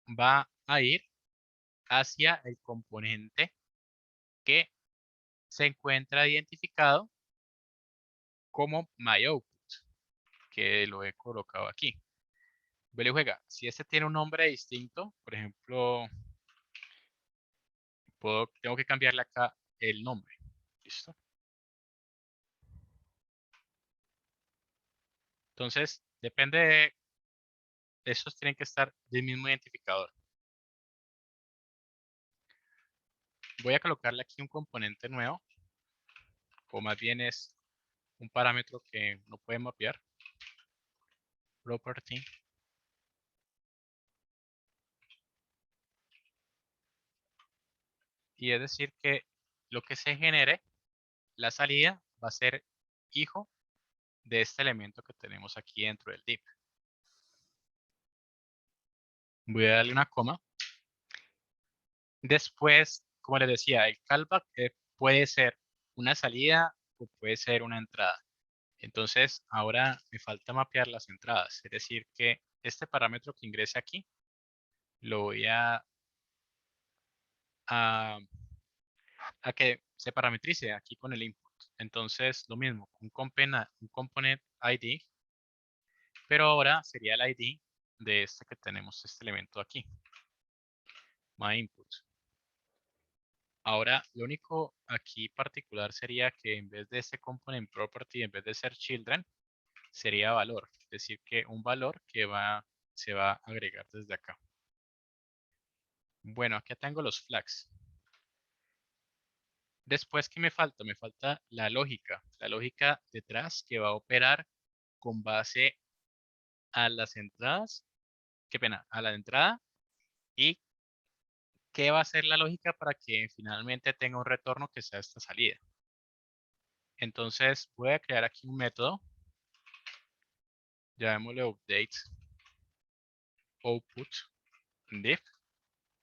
va a ir hacia el componente que se encuentra identificado como myOutput, que lo he colocado aquí. Vele juega, si este tiene un nombre distinto, por ejemplo, tengo que cambiarle acá el nombre. ¿Listo? Entonces, depende de estos tienen que estar del mismo identificador. Voy a colocarle aquí un componente nuevo, o más bien es un parámetro que no puede mapear. Property. Y es decir que lo que se genere, la salida va a ser hijo de este elemento que tenemos aquí dentro del div. Voy a darle una coma. Después, como les decía, el callback puede ser una salida o puede ser una entrada. Entonces, ahora me falta mapear las entradas. Es decir, que este parámetro que ingrese aquí, lo voy a que se parametrice aquí con el input. Entonces, lo mismo, un component ID, pero ahora sería el ID de este que tenemos, este elemento aquí, myInput. Ahora, lo único aquí particular sería que en vez de este component property, en vez de ser children, sería valor. Es decir, que un valor que se va a agregar desde acá. Bueno, aquí tengo los flags. Después, ¿qué me falta? Me falta la lógica detrás que va a operar con base a las entradas, qué pena, a la entrada y qué va a ser la lógica para que finalmente tenga un retorno que sea esta salida. Entonces voy a crear aquí un método, llamémosle update output div,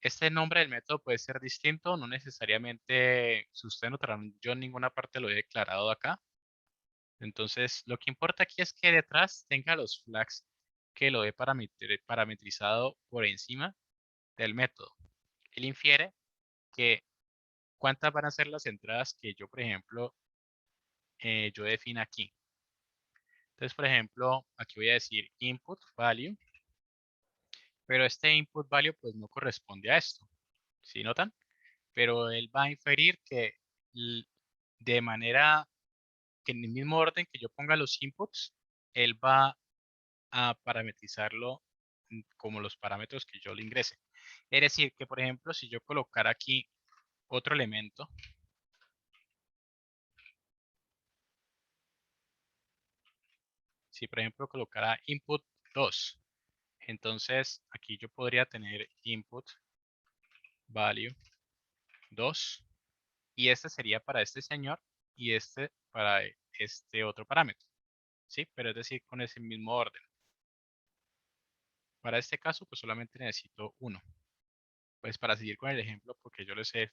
Este nombre del método puede ser distinto, no necesariamente, si ustedes notarán, yo en ninguna parte lo he declarado acá. Entonces, lo que importa aquí es que detrás tenga los flags que lo he parametrizado por encima del método. Él infiere que cuántas van a ser las entradas que yo, por ejemplo, yo defino aquí. Entonces, por ejemplo, aquí voy a decir input value, pero este input value pues no corresponde a esto. ¿Sí notan? Pero él va a inferir que de manera que en el mismo orden que yo ponga los inputs, él va a parametrizarlo como los parámetros que yo le ingrese. Es decir, que por ejemplo, si yo colocara aquí otro elemento, si por ejemplo colocara input 2, entonces aquí yo podría tener input value 2 y este sería para este señor y este para este otro parámetro, ¿sí? Pero es decir, con ese mismo orden. Para este caso, pues solamente necesito uno. Pues para seguir con el ejemplo, porque yo les he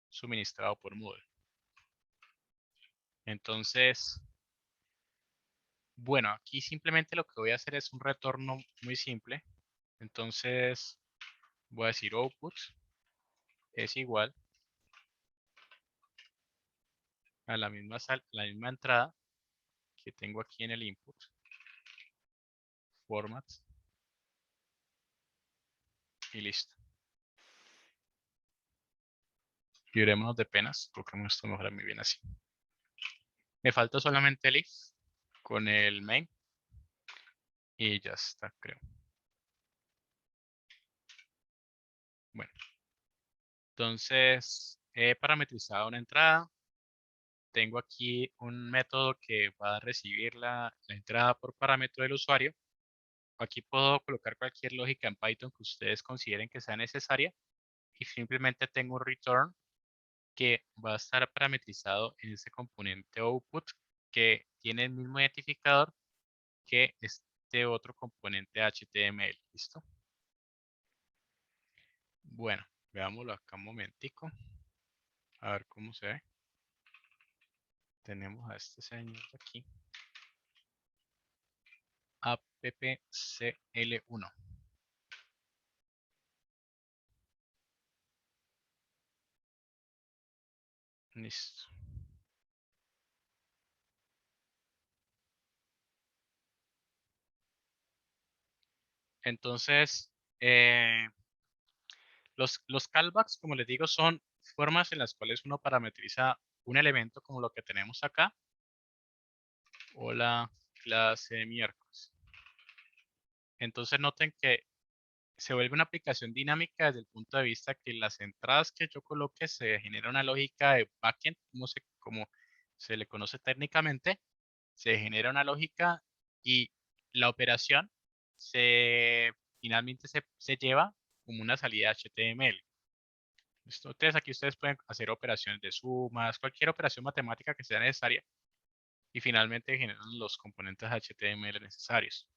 suministrado por Moodle. Entonces, bueno, aquí simplemente lo que voy a hacer es un retorno muy simple. Entonces, voy a decir output es igual a la misma entrada que tengo aquí en el input, format, y listo. Librémonos de penas, coloquemos esto mejor a mí bien así. Me falta solamente el if con el main y ya está, creo. Bueno, entonces he parametrizado una entrada. Tengo aquí un método que va a recibir la entrada por parámetro del usuario. Aquí puedo colocar cualquier lógica en Python que ustedes consideren que sea necesaria y simplemente tengo un return que va a estar parametrizado en ese componente output que tiene el mismo identificador que este otro componente HTML. ¿Listo? Bueno, veámoslo acá un momentico. A ver cómo se ve. Tenemos a este señor aquí. appcl1. Listo. Entonces, los callbacks, como les digo, son formas en las cuales uno parametriza un elemento como lo que tenemos acá. Hola, clase miércoles. Entonces noten que se vuelve una aplicación dinámica desde el punto de vista que las entradas que yo coloque se genera una lógica de backend, como se le conoce técnicamente, se genera una lógica y la operación finalmente se lleva como una salida HTML. ¿Listo? Entonces aquí ustedes pueden hacer operaciones de sumas, cualquier operación matemática que sea necesaria y finalmente generan los componentes HTML necesarios.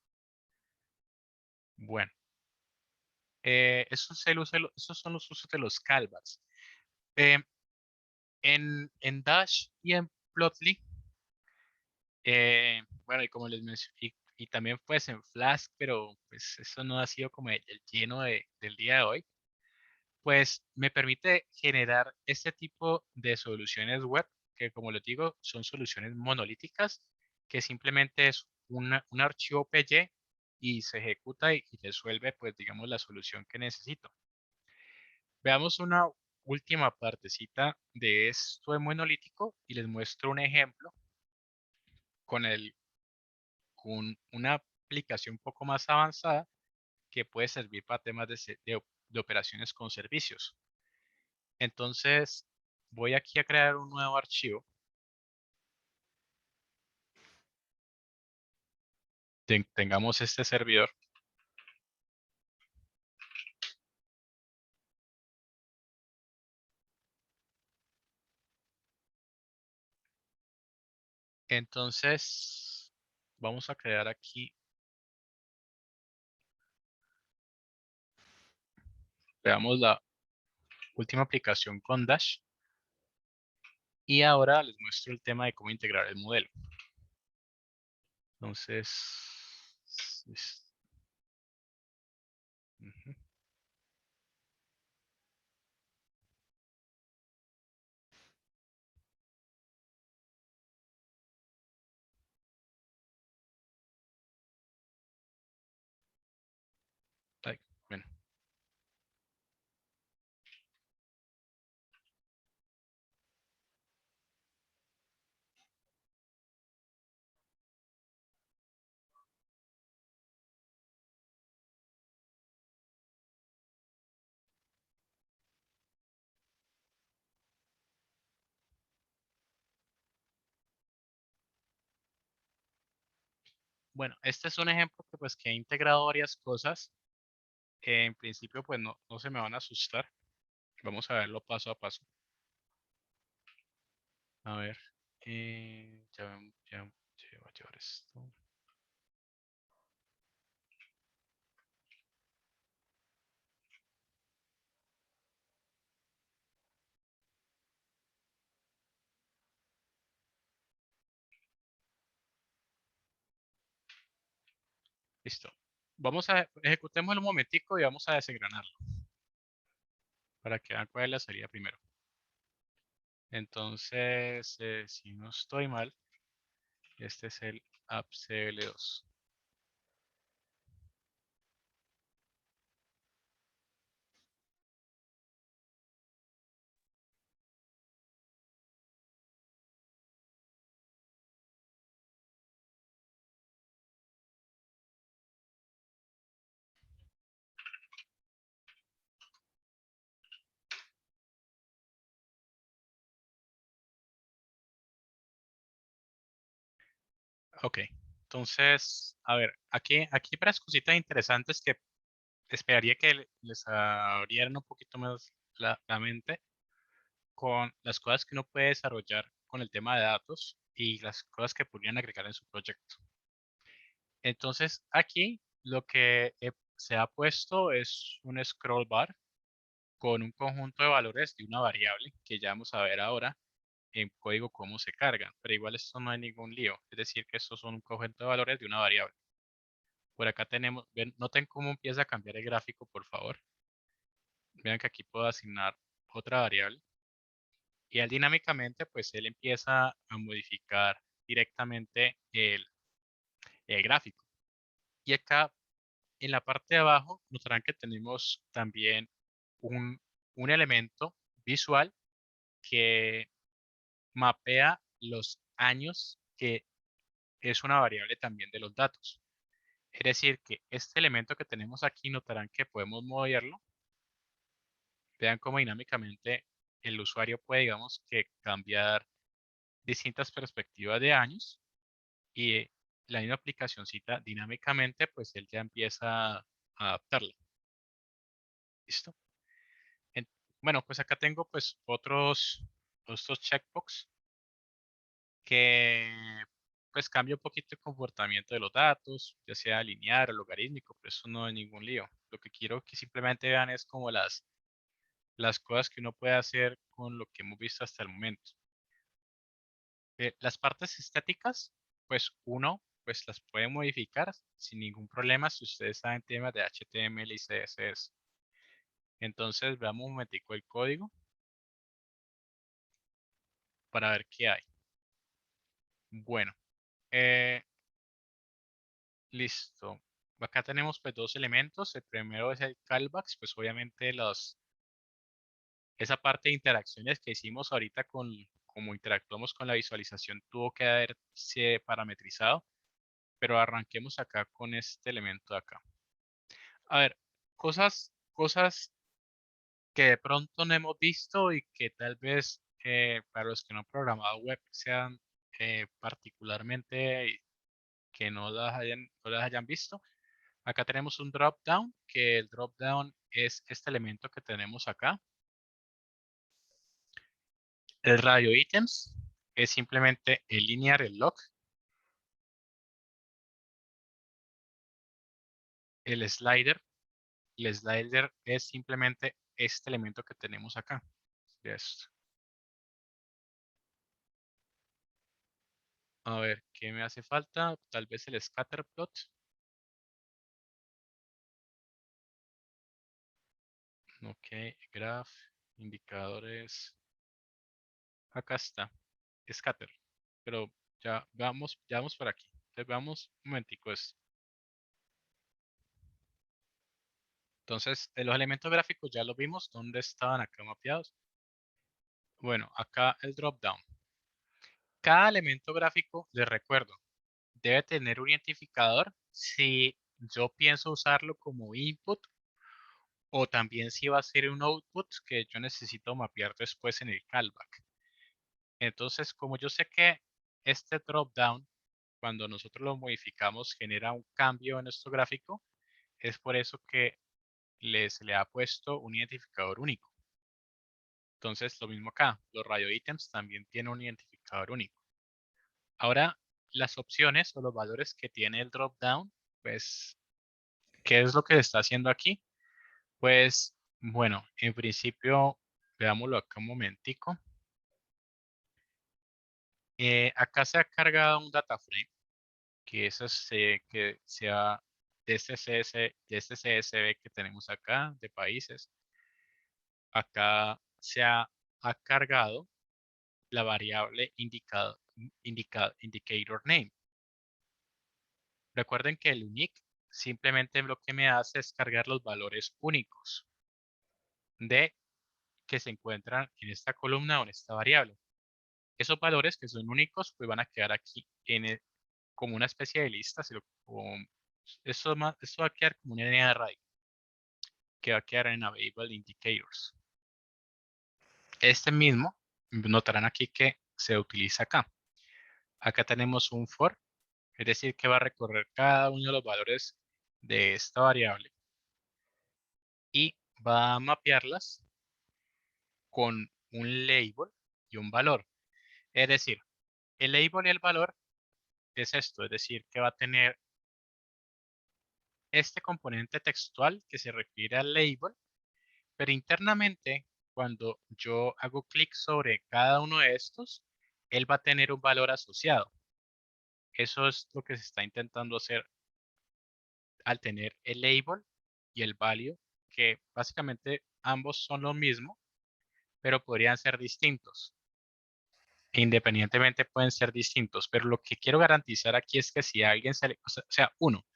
Bueno, esos son los usos de los callbacks. Eh, en Dash y en Plotly, bueno, y como les mencioné, y también pues en Flask, pero pues eso no ha sido como el lleno del día de hoy, pues me permite generar este tipo de soluciones web que, como les digo, son soluciones monolíticas que simplemente es un archivo PY y se ejecuta y resuelve, pues digamos, la solución que necesito. Veamos una última partecita de esto de monolítico y les muestro un ejemplo con una aplicación un poco más avanzada que puede servir para temas de operaciones con servicios. Entonces, voy aquí a crear un nuevo archivo. Tengamos este servidor. Entonces, vamos a crear aquí. Veamos última aplicación con Dash. Y ahora les muestro el tema de cómo integrar el modelo. Entonces, ujú. Ay, bueno. Bueno, este es un ejemplo que pues que he integrado varias cosas. En principio pues no se me van a asustar. Vamos a verlo paso a paso. A ver, ya voy a llevar esto. Listo. Vamos a ejecutemos un momentico y vamos a desengranarlo para que vean cuál es la salida primero. Entonces, si no estoy mal, este es el appcl2. Ok, entonces, a ver, aquí varias cositas interesantes que esperaría que les abrieran un poquito más la mente con las cosas que uno puede desarrollar con el tema de datos y las cosas que podrían agregar en su proyecto. Entonces, aquí lo que se ha puesto es un scroll bar con un conjunto de valores de una variable que ya vamos a ver ahora en código cómo se cargan, pero igual esto no hay ningún lío, es decir que estos son un conjunto de valores de una variable. Por acá tenemos, noten cómo empieza a cambiar el gráfico, por favor. Vean que aquí puedo asignar otra variable y él dinámicamente, pues él empieza a modificar directamente el gráfico. Y acá en la parte de abajo notarán que tenemos también un elemento visual que mapea los años que es una variable también de los datos. Es decir, que este elemento que tenemos aquí notarán que podemos moverlo. Vean cómo dinámicamente el usuario puede, digamos, que cambiar distintas perspectivas de años y la misma aplicacioncita dinámicamente, pues él ya empieza a adaptarla. ¿Listo? En- bueno, pues acá tengo pues estos checkbox que pues cambia un poquito el comportamiento de los datos, ya sea lineal o logarítmico, pero eso no hay ningún lío. Lo que quiero que simplemente vean es como las cosas que uno puede hacer con lo que hemos visto hasta el momento. Las partes estáticas, pues uno pues las puede modificar sin ningún problema si ustedes saben temas de HTML y CSS. Entonces veamos un momentico el código para ver qué hay. Bueno, eh, listo. Acá tenemos pues dos elementos. El primero es el callbacks, pues obviamente esa parte de interacciones que hicimos ahorita como interactuamos con la visualización tuvo que haberse parametrizado, pero arranquemos acá con este elemento de acá. A ver, cosas que de pronto no hemos visto y que tal vez para los que no han programado web sean particularmente que no las hayan visto. Acá tenemos un drop down, que el drop down es este elemento que tenemos acá. El radio items es simplemente el linear, el log. El slider el slider es simplemente este elemento que tenemos acá. Esto. A ver, ¿qué me hace falta? Tal vez el scatter plot. Ok, graph, indicadores. Acá está, scatter. Pero ya vamos por aquí. Entonces veamos un momentico esto. Entonces, los elementos gráficos ya los vimos. ¿Dónde estaban acá mapeados? Bueno, acá el drop down. Cada elemento gráfico, les recuerdo, debe tener un identificador si yo pienso usarlo como input o también si va a ser un output que yo necesito mapear después en el callback. Entonces, como yo sé que este drop down, cuando nosotros lo modificamos, genera un cambio en nuestro gráfico, es por eso que se le ha puesto un identificador único. Entonces, lo mismo acá, los radio ítems también tienen un identificador único. Ahora, las opciones o los valores que tiene el drop down, pues, ¿qué es lo que se está haciendo aquí? Pues, bueno, en principio, veámoslo acá un momentico. Acá se ha cargado un data frame, que eso que sea de este CSV que tenemos acá, de países. Acá ha cargado la variable indicator name. Recuerden que el unique simplemente lo que me hace es cargar los valores únicos de que se encuentran en esta columna o en esta variable. Esos valores que son únicos pues van a quedar aquí como una especie de lista. Esto va a quedar como un array que va a quedar en available indicators. Este mismo notarán aquí que se utiliza acá. Acá tenemos un for, es decir, que va a recorrer cada uno de los valores de esta variable y va a mapearlas con un label y un valor. Es decir, el label y el valor es esto, es decir, que va a tener este componente textual que se refiere al label, pero internamente, cuando yo hago clic sobre cada uno de estos, él va a tener un valor asociado. Eso es lo que se está intentando hacer al tener el label y el value, que básicamente ambos son lo mismo, pero podrían ser distintos. Independientemente pueden ser distintos, pero lo que quiero garantizar aquí es que si alguien uno,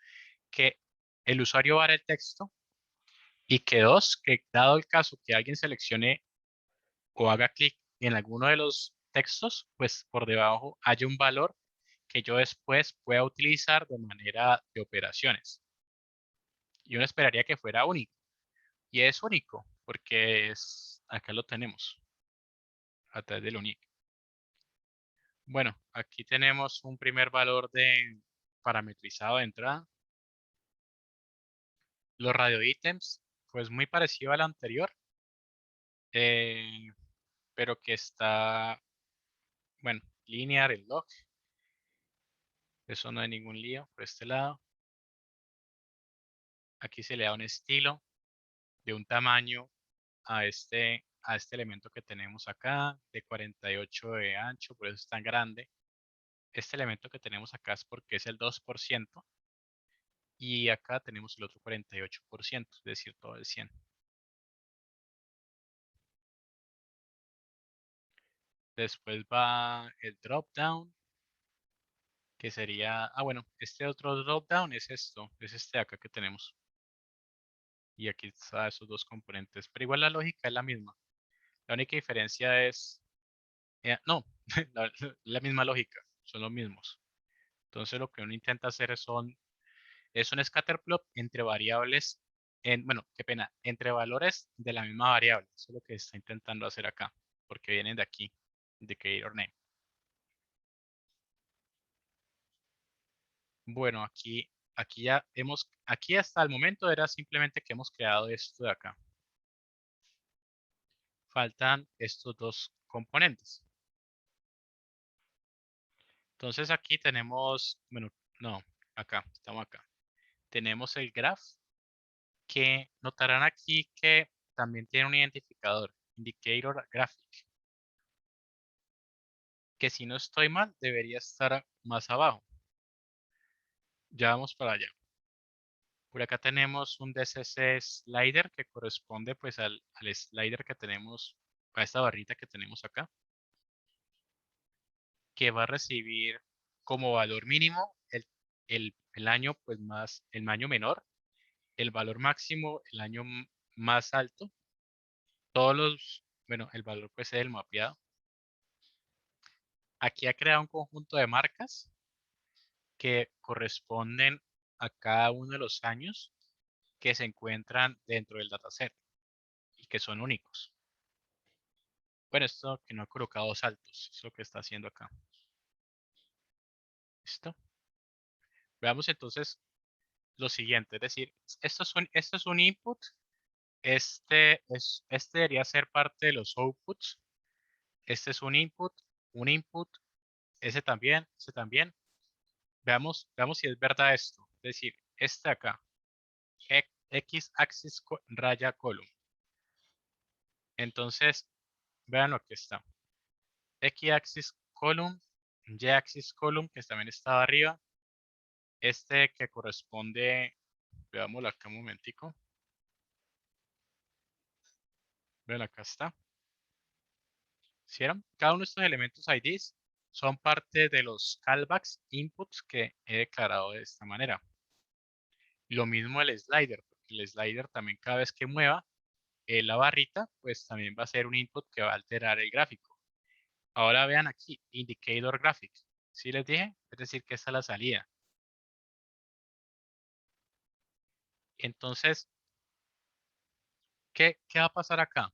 que el usuario va a ver el texto y que dos, que dado el caso que alguien seleccione o haga clic en alguno de los textos, pues por debajo haya un valor que yo después pueda utilizar de manera de operaciones. Y uno esperaría que fuera único. Y es único porque acá lo tenemos a través del unique. Bueno, aquí tenemos un primer valor de parametrizado de entrada. Los radio ítems, pues muy parecido al anterior, pero que está, bueno, linear el log. Eso no hay ningún lío por este lado. Aquí se le da un estilo de un tamaño a este elemento que tenemos acá, de 48 de ancho, por eso es tan grande. Este elemento que tenemos acá es porque es el 2%. Y acá tenemos el otro 48%, es decir, todo el 100. Después va el drop down, que sería, bueno, este otro drop down es esto, es este de acá que tenemos. Y aquí está esos dos componentes, pero igual la lógica es la misma. La única diferencia es, no, la misma lógica, son los mismos. Entonces lo que uno intenta hacer es un scatterplot entre variables, bueno, qué pena, entre valores de la misma variable. Eso es lo que está intentando hacer acá, porque vienen de aquí, indicator name. Bueno, aquí hasta el momento era simplemente que hemos creado esto de acá. Faltan estos dos componentes. Entonces aquí tenemos, bueno, no, acá, estamos acá. Tenemos el graph, que notarán aquí que también tiene un identificador, indicator graphic, que si no estoy mal debería estar más abajo. Ya vamos para allá. Por acá tenemos un DCC slider que corresponde pues al slider que tenemos, a esta barrita que tenemos acá, que va a recibir como valor mínimo el año pues más, el año menor, el valor máximo, el año más alto, todos los, bueno, el valor pues es el mapeado. Aquí ha creado un conjunto de marcas que corresponden a cada uno de los años que se encuentran dentro del dataset y que son únicos. Bueno, esto que no ha colocado saltos, es lo que está haciendo acá. ¿Listo? Veamos entonces lo siguiente, es decir, esto es un input, este debería ser parte de los outputs, este es un input, ese también. Veamos si es verdad esto, es decir, este acá, x-axis raya column. Entonces, vean lo que está. X-axis column, y-axis column, que también estaba arriba. Este que corresponde, veámoslo acá un momentico. Vean, acá está. ¿Cierto? Cada uno de estos elementos IDs son parte de los callbacks inputs que he declarado de esta manera. Lo mismo el slider, porque el slider también cada vez que mueva la barrita, pues también va a ser un input que va a alterar el gráfico. Ahora vean aquí, indicator graphic. ¿Sí les dije? Es decir, que esta es la salida. Entonces, ¿qué va a pasar acá?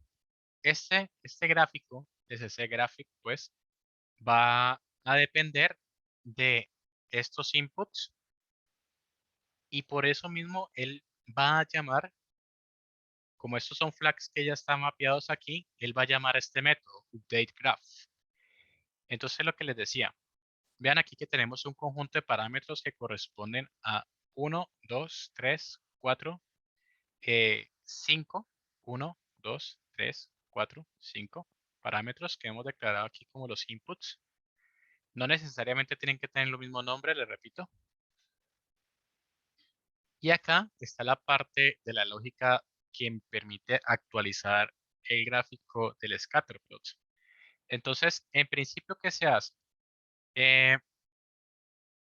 Este gráfico, ese graphic, pues, va a depender de estos inputs y por eso mismo él va a llamar, como estos son flags que ya están mapeados aquí, él va a llamar a este método, updateGraph. Entonces, lo que les decía, vean aquí que tenemos un conjunto de parámetros que corresponden a 1, 2, 3, 4, 5, 1, 2, 3, 4, 5 parámetros que hemos declarado aquí como los inputs. No necesariamente tienen que tener el mismo nombre, les repito. Y acá está la parte de la lógica que me permite actualizar el gráfico del scatterplot. Entonces, en principio, ¿qué se hace?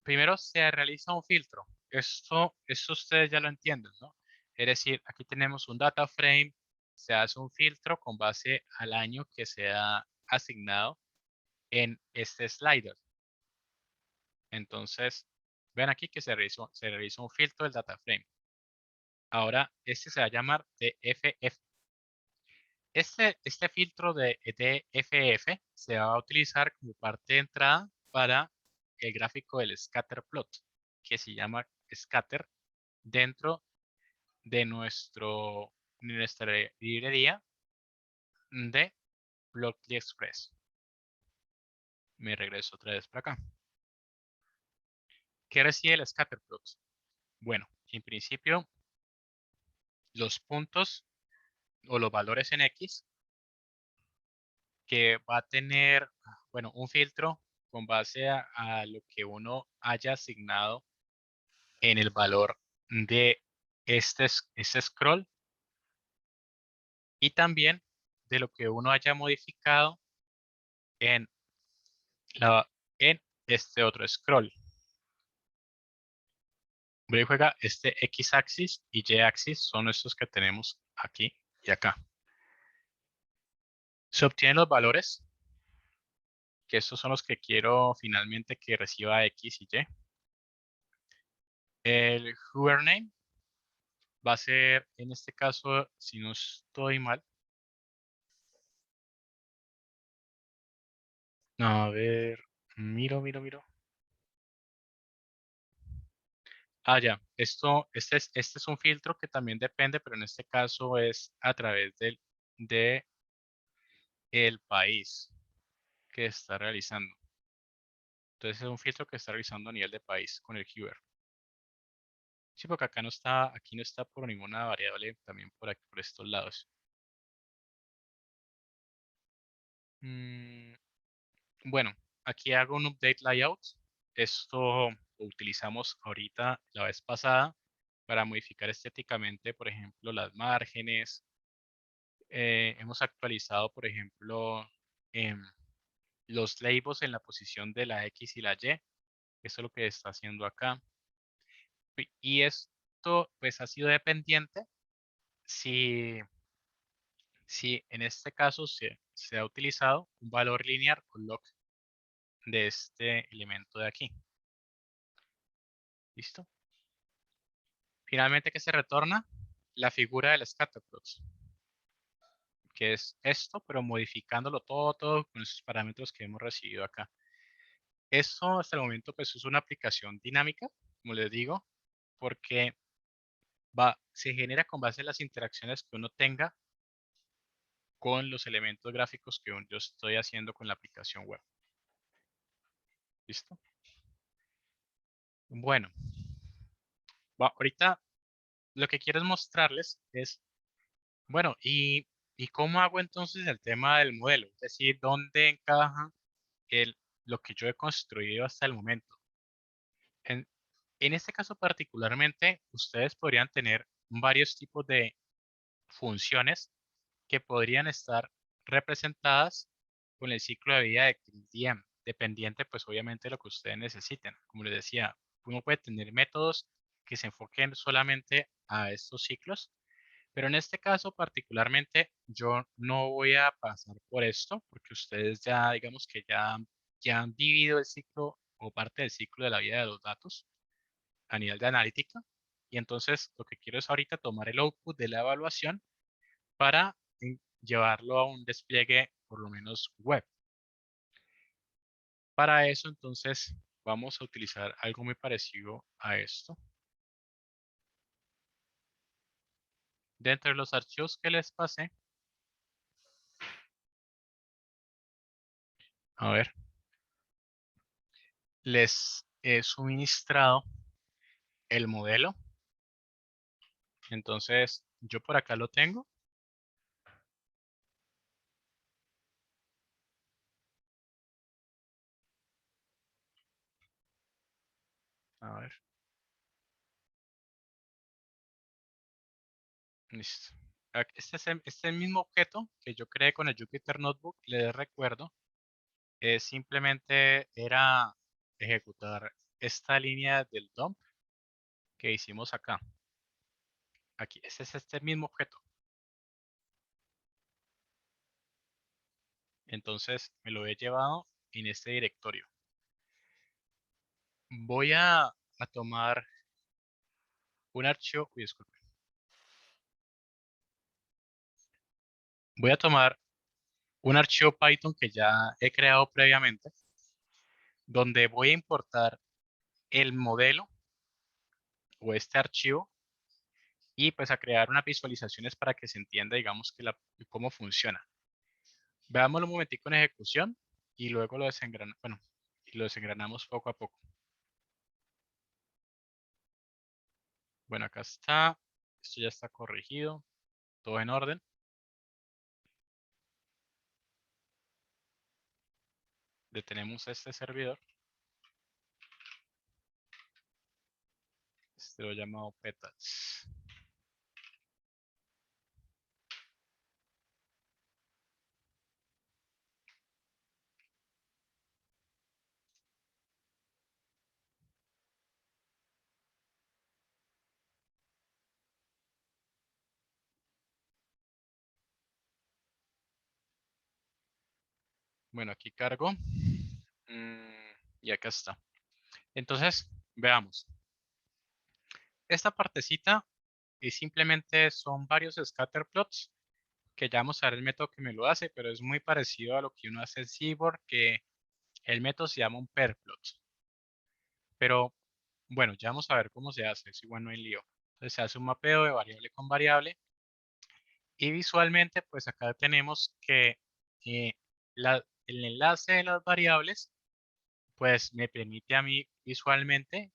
Primero se realiza un filtro. Esto ustedes ya lo entienden, ¿no? Es decir, aquí tenemos un data frame, se hace un filtro con base al año que se ha asignado en este slider. Entonces, ven aquí que se realizó un filtro del data frame. Ahora, este se va a llamar DFF. Este filtro de DFF se va a utilizar como parte de entrada para el gráfico del scatter plot, que se llama scatter dentro de nuestra librería de Plotly Express. Me regreso otra vez para acá. ¿Qué recibe el scatter plot? Bueno, en principio, los puntos o los valores en X que va a tener, bueno, un filtro con base a lo que uno haya asignado en el valor de este scroll y también de lo que uno haya modificado en, en este otro scroll. Voy a jugar este X-axis y Y-axis son estos que tenemos aquí y acá. Se obtienen los valores, que estos son los que quiero finalmente que reciba X y Y. El username va a ser, en este caso, si no estoy mal. A ver, miro. Ah, ya. Este es un filtro que también depende, pero en este caso es a través de el país que está realizando. Entonces es un filtro que está realizando a nivel de país con el Hoover. Sí, porque acá no está, aquí no está por ninguna variable, también por aquí, por estos lados. Bueno, aquí hago un update layout. Esto lo utilizamos ahorita la vez pasada para modificar estéticamente, por ejemplo, las márgenes. Hemos actualizado, por ejemplo, los labels en la posición de la X y la Y. Eso es lo que está haciendo acá. Y esto pues ha sido dependiente si, si en este caso se ha utilizado un valor lineal o log de este elemento de aquí. ¿Listo? Finalmente, ¿qué se retorna? La figura del scatterplots, que es esto, pero modificándolo todo con esos parámetros que hemos recibido acá. Esto hasta el momento pues es una aplicación dinámica, como les digo, porque se genera con base en las interacciones que uno tenga con los elementos gráficos que yo estoy haciendo con la aplicación web. ¿Listo? Bueno, ahorita lo que quiero es mostrarles es, bueno, ¿y cómo hago entonces el tema del modelo? Es decir, ¿dónde encaja lo que yo he construido hasta el momento? En, en este caso particularmente, ustedes podrían tener varios tipos de funciones que podrían estar representadas con el ciclo de vida de CRISDM, dependiente pues obviamente de lo que ustedes necesiten. Como les decía, uno puede tener métodos que se enfoquen solamente a estos ciclos, pero en este caso particularmente yo no voy a pasar por esto porque ustedes ya digamos que ya han vivido el ciclo o parte del ciclo de la vida de los datos a nivel de analítica. Y entonces lo que quiero es ahorita tomar el output de la evaluación para llevarlo a un despliegue por lo menos web. Para eso entonces vamos a utilizar algo muy parecido a esto. Dentro de los archivos que les pasé, a ver, les he suministrado el modelo. Entonces yo por acá lo tengo. A ver. Listo. Este mismo objeto que yo creé con el Jupyter Notebook, les recuerdo, simplemente era ejecutar esta línea del dump que hicimos acá. Aquí, este es este mismo objeto. Entonces me lo he llevado en este directorio. Voy a tomar un archivo, uy, disculpe. Voy a tomar un archivo Python que ya he creado previamente, donde voy a importar el modelo o este archivo y pues a crear unas visualizaciones para que se entienda, digamos, cómo funciona. Veámoslo un momentico en ejecución y luego lo desengranamos poco a poco. Bueno, acá está. Esto ya está corregido. Todo en orden. Detenemos este servidor. Este lo he llamado petals. Bueno, aquí cargo. Y acá está. Entonces, veamos. Esta partecita simplemente son varios scatter plots que ya vamos a ver el método que me lo hace, pero es muy parecido a lo que uno hace en Seaborn, que el método se llama un perplot. Pero bueno, ya vamos a ver cómo se hace, es igual no hay lío. Entonces se hace un mapeo de variable con variable y visualmente pues acá tenemos que eh, el enlace de las variables pues me permite a mí visualmente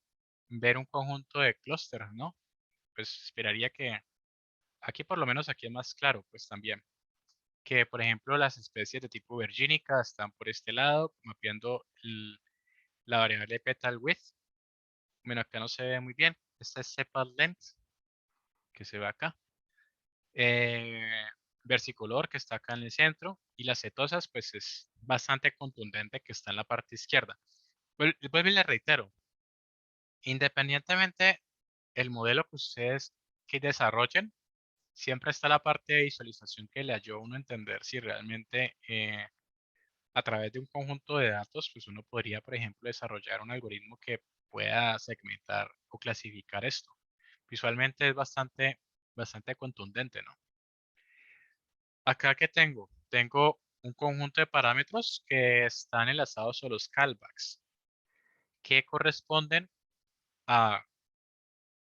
ver un conjunto de clústeres, ¿no? Pues esperaría que aquí, por lo menos aquí es más claro, pues también, que por ejemplo las especies de tipo virgínica están por este lado, mapeando la variable petal width. Bueno, acá no se ve muy bien. Esta es sepal length, que se ve acá. Versicolor, que está acá en el centro. Y las cetosas, pues es bastante contundente, que está en la parte izquierda. Vuelvo y le reitero, independientemente el modelo que ustedes que desarrollen, siempre está la parte de visualización que le ayuda a uno a entender si realmente a través de un conjunto de datos, pues uno podría, por ejemplo, desarrollar un algoritmo que pueda segmentar o clasificar esto. Visualmente es bastante contundente, ¿no? Acá, ¿qué tengo? Tengo un conjunto de parámetros que están enlazados a los callbacks, que corresponden a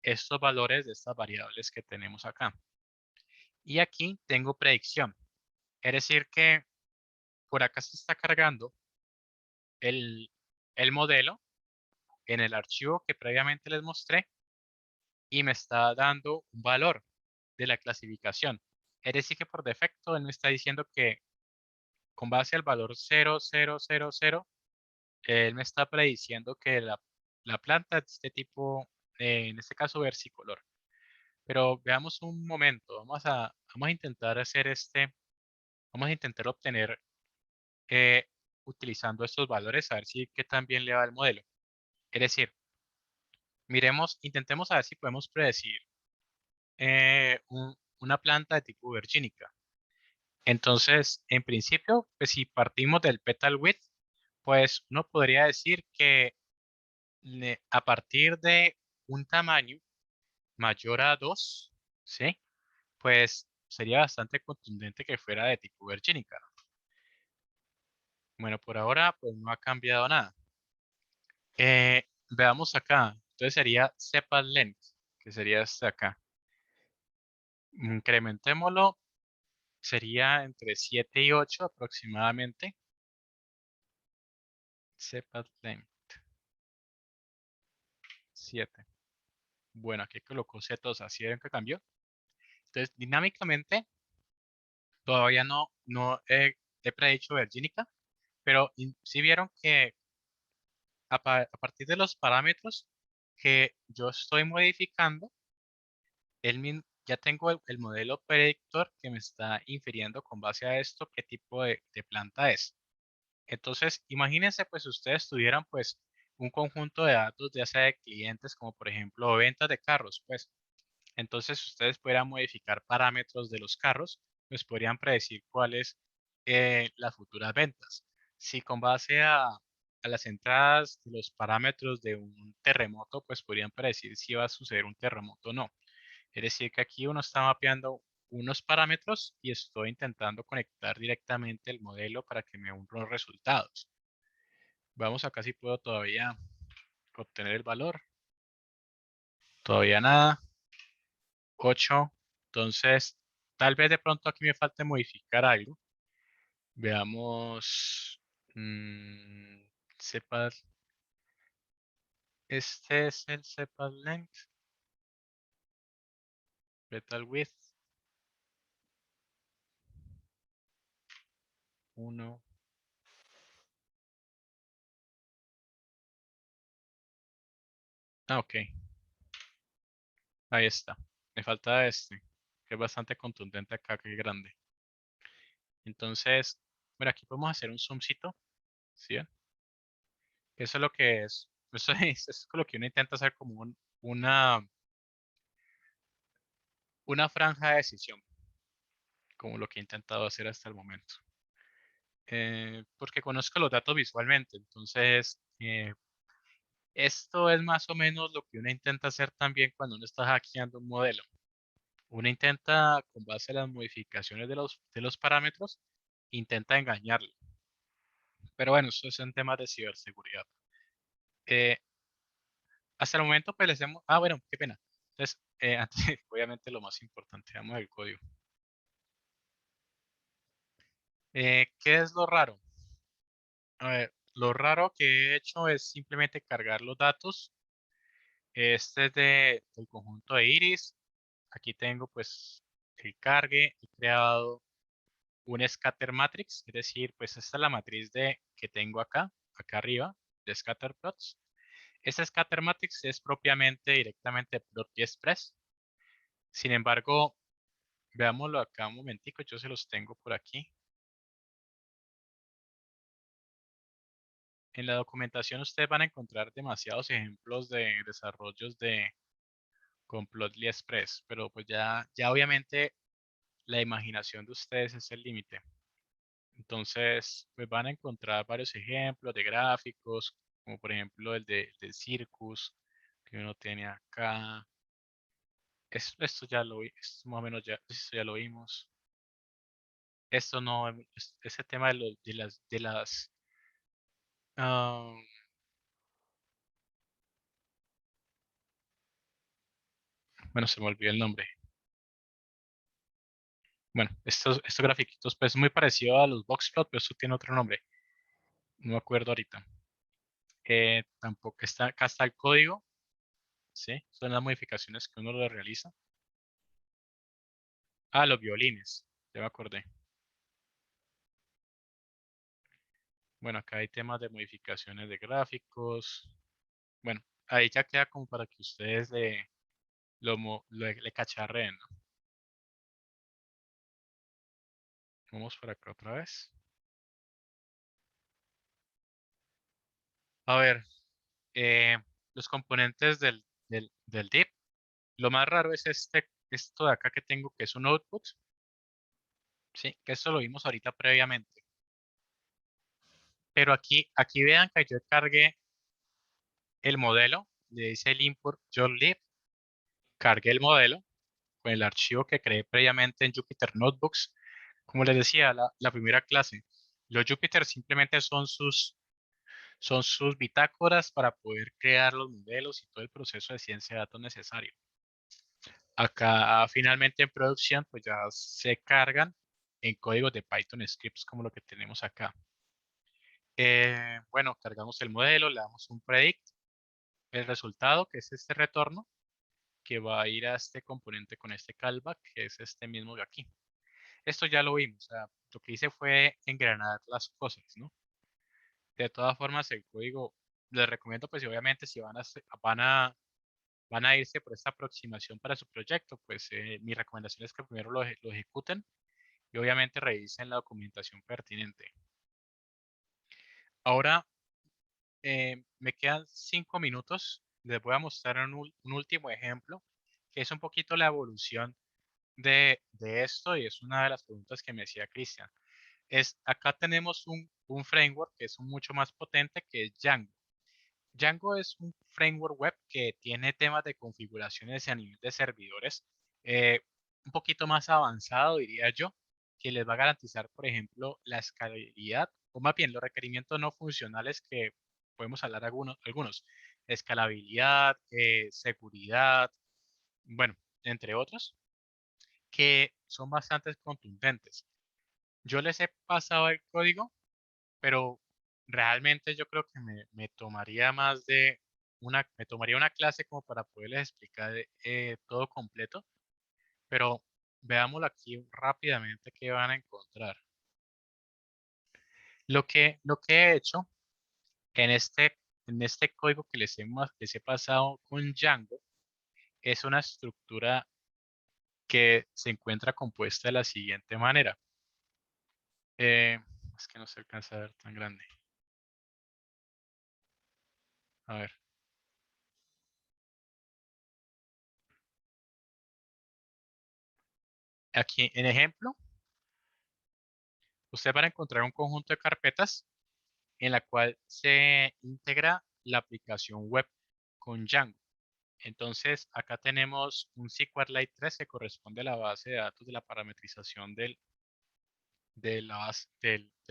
estos valores de estas variables que tenemos acá. Y aquí tengo predicción. Es decir que por acá se está cargando el modelo en el archivo que previamente les mostré y me está dando un valor de la clasificación. Es decir que por defecto él me está diciendo que con base al valor 0000, él me está prediciendo que la planta de este tipo, en este caso versicolor. Pero veamos un momento, vamos a intentar hacer vamos a intentar obtener utilizando estos valores, a ver si qué tan bien le va el modelo. Es decir, intentemos a ver si podemos predecir una planta de tipo virgínica. Entonces, en principio, pues si partimos del petal width, pues uno podría decir que a partir de un tamaño mayor a 2, ¿sí? Pues sería bastante contundente que fuera de tipo virgínica. Bueno, por ahora, pues no ha cambiado nada. Veamos acá. Entonces sería sepal length, que sería este acá. Incrementémoslo, sería entre 7 y 8 aproximadamente. Sepal length 7. Bueno, aquí colocó cetos, así ven que cambió. Entonces, dinámicamente, todavía no he predicho virgínica, pero si vieron que a partir de los parámetros que yo estoy modificando, ya tengo el modelo predictor que me está infiriendo con base a esto qué tipo de planta es. Entonces, imagínense, pues, si ustedes tuvieran, pues, un conjunto de datos, ya sea de clientes, como por ejemplo ventas de carros, pues, entonces ustedes pudieran modificar parámetros de los carros, pues podrían predecir cuáles las futuras ventas. Si con base a las entradas de los parámetros de un terremoto, pues podrían predecir si va a suceder un terremoto o no. Es decir, que aquí uno está mapeando unos parámetros y estoy intentando conectar directamente el modelo para que me dé unos resultados. Vamos acá si puedo todavía obtener el valor. Todavía nada. 8. Entonces, tal vez de pronto aquí me falte modificar algo. Veamos. Sepal. Este es el sepal length. Petal width. 1. Ah, ok. Ahí está. Me falta este, que es bastante contundente acá, que es grande. Entonces, bueno, aquí podemos hacer un zoomcito. ¿Sí ven? Eso es lo que es. Eso es lo que uno intenta hacer como una franja de decisión, como lo que he intentado hacer hasta el momento. Porque conozco los datos visualmente, entonces esto es más o menos lo que uno intenta hacer también cuando uno está hackeando un modelo. Uno intenta, con base a las modificaciones de los parámetros, intenta engañarlo. Pero bueno, eso es un tema de ciberseguridad. Eh, Hasta el momento, pues les hemos... Ah, bueno, qué pena. Entonces, obviamente lo más importante, vamos al código. ¿Qué es lo raro? A ver, lo raro que he hecho es simplemente cargar los datos Este es del conjunto de Iris. Aquí tengo pues el cargue. He creado un scatter matrix, es decir, pues esta es la matriz que tengo acá arriba, de scatter plots. Este scatter matrix es propiamente directamente Plotly Express. Sin embargo, veámoslo acá un momentico, yo se los tengo por aquí. En la documentación ustedes van a encontrar demasiados ejemplos de desarrollos con Plotly Express, pero pues ya obviamente la imaginación de ustedes es el límite. Entonces, pues van a encontrar varios ejemplos de gráficos, como por ejemplo el del Circus, que uno tiene acá. Esto ya lo vi, esto más o menos esto ya lo vimos. Esto no, ese tema de las ah, bueno, se me olvidó el nombre. Bueno, estos grafiquitos, pues muy parecido a los boxplot, pero esto tiene otro nombre. No me acuerdo ahorita. Tampoco está, acá está el código, ¿sí? Son las modificaciones que uno le realiza. Ah, los violines, ya me acordé. Bueno, acá hay temas de modificaciones de gráficos. Bueno, ahí ya queda como para que ustedes le cacharreen, ¿no? Vamos por acá otra vez. A ver, eh, los componentes del div. Lo más raro es esto de acá que tengo, que es un output. Sí, que esto lo vimos ahorita previamente. Pero aquí vean que yo cargué el modelo, le hice el import job.lib, cargué el modelo con el archivo que creé previamente en Jupyter Notebooks. Como les decía, la primera clase, los Jupyter simplemente son sus bitácoras para poder crear los modelos y todo el proceso de ciencia de datos necesario. Acá finalmente en producción, pues ya se cargan en códigos de Python scripts como lo que tenemos acá. Bueno, cargamos el modelo, le damos un predict, el resultado, que es este retorno, que va a ir a este componente con este callback, que es este mismo de aquí. Esto ya lo vimos, o sea, lo que hice fue engranar las cosas, ¿no? De todas formas, el código, les recomiendo, pues obviamente, si van a irse por esta aproximación para su proyecto, pues mi recomendación es que primero lo ejecuten y obviamente revisen la documentación pertinente. Ahora, me quedan 5 minutos. Les voy a mostrar un último ejemplo, que es un poquito la evolución de esto y es una de las preguntas que me decía Cristian. Acá tenemos un framework que es mucho más potente, que es Django. Django es un framework web que tiene temas de configuraciones a nivel de servidores un poquito más avanzado, diría yo, que les va a garantizar, por ejemplo, la escalabilidad, o más bien los requerimientos no funcionales que podemos hablar algunos, escalabilidad, seguridad, bueno, entre otros, que son bastante contundentes. Yo les he pasado el código, pero realmente yo creo que me tomaría me tomaría una clase como para poderles explicar todo completo, pero veámoslo aquí rápidamente que van a encontrar. Lo que he hecho en este código que les he pasado con Django es una estructura que se encuentra compuesta de la siguiente manera. Es que no se alcanza a ver tan grande. A ver. Aquí en ejemplo, usted va a encontrar un conjunto de carpetas en la cual se integra la aplicación web con Django. Entonces, acá tenemos un SQLite 3 que corresponde a la base de datos de la parametrización del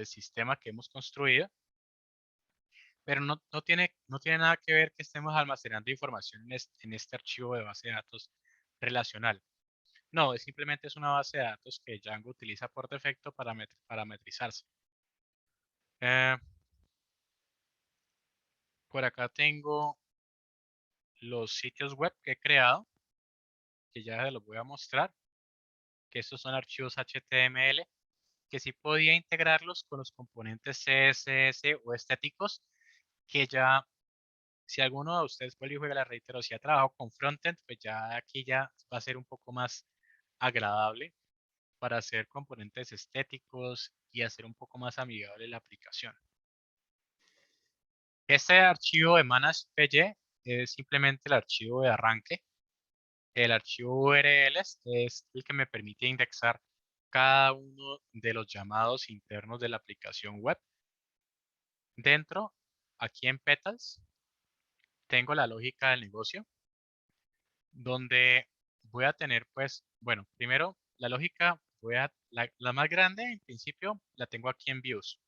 sistema que hemos construido, pero no tiene nada que ver que estemos almacenando información en este archivo de base de datos relacional. No, simplemente es una base de datos que Django utiliza por defecto para parametrizarse. Por acá tengo los sitios web que he creado, que ya se los voy a mostrar, que estos son archivos HTML, que sí podía integrarlos con los componentes CSS o estéticos, que ya, si alguno de ustedes vuelve y juega, la reitero, si ha trabajado con frontend, pues ya aquí ya va a ser un poco más agradable para hacer componentes estéticos y hacer un poco más amigable la aplicación. Este archivo de manage.py es simplemente el archivo de arranque. El archivo URLs es el que me permite indexar cada uno de los llamados internos de la aplicación web. Dentro, aquí en Petals, tengo la lógica del negocio, donde voy a tener, pues, bueno, primero la lógica, la más grande en principio la tengo aquí en Views.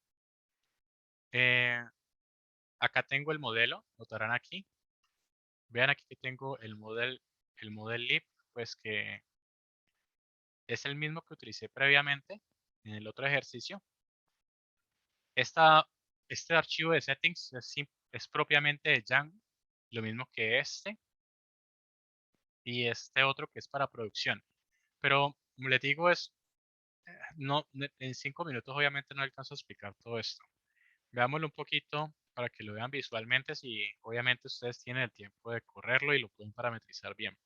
Acá tengo el modelo, notarán aquí. Vean aquí que tengo el model lib, pues que es el mismo que utilicé previamente en el otro ejercicio. Este archivo de settings es propiamente de Django, lo mismo que este y este otro que es para producción. Pero como les digo, en 5 minutos obviamente no alcanzo a explicar todo esto. Veámoslo un poquito para que lo vean visualmente, si obviamente ustedes tienen el tiempo de correrlo y lo pueden parametrizar bien.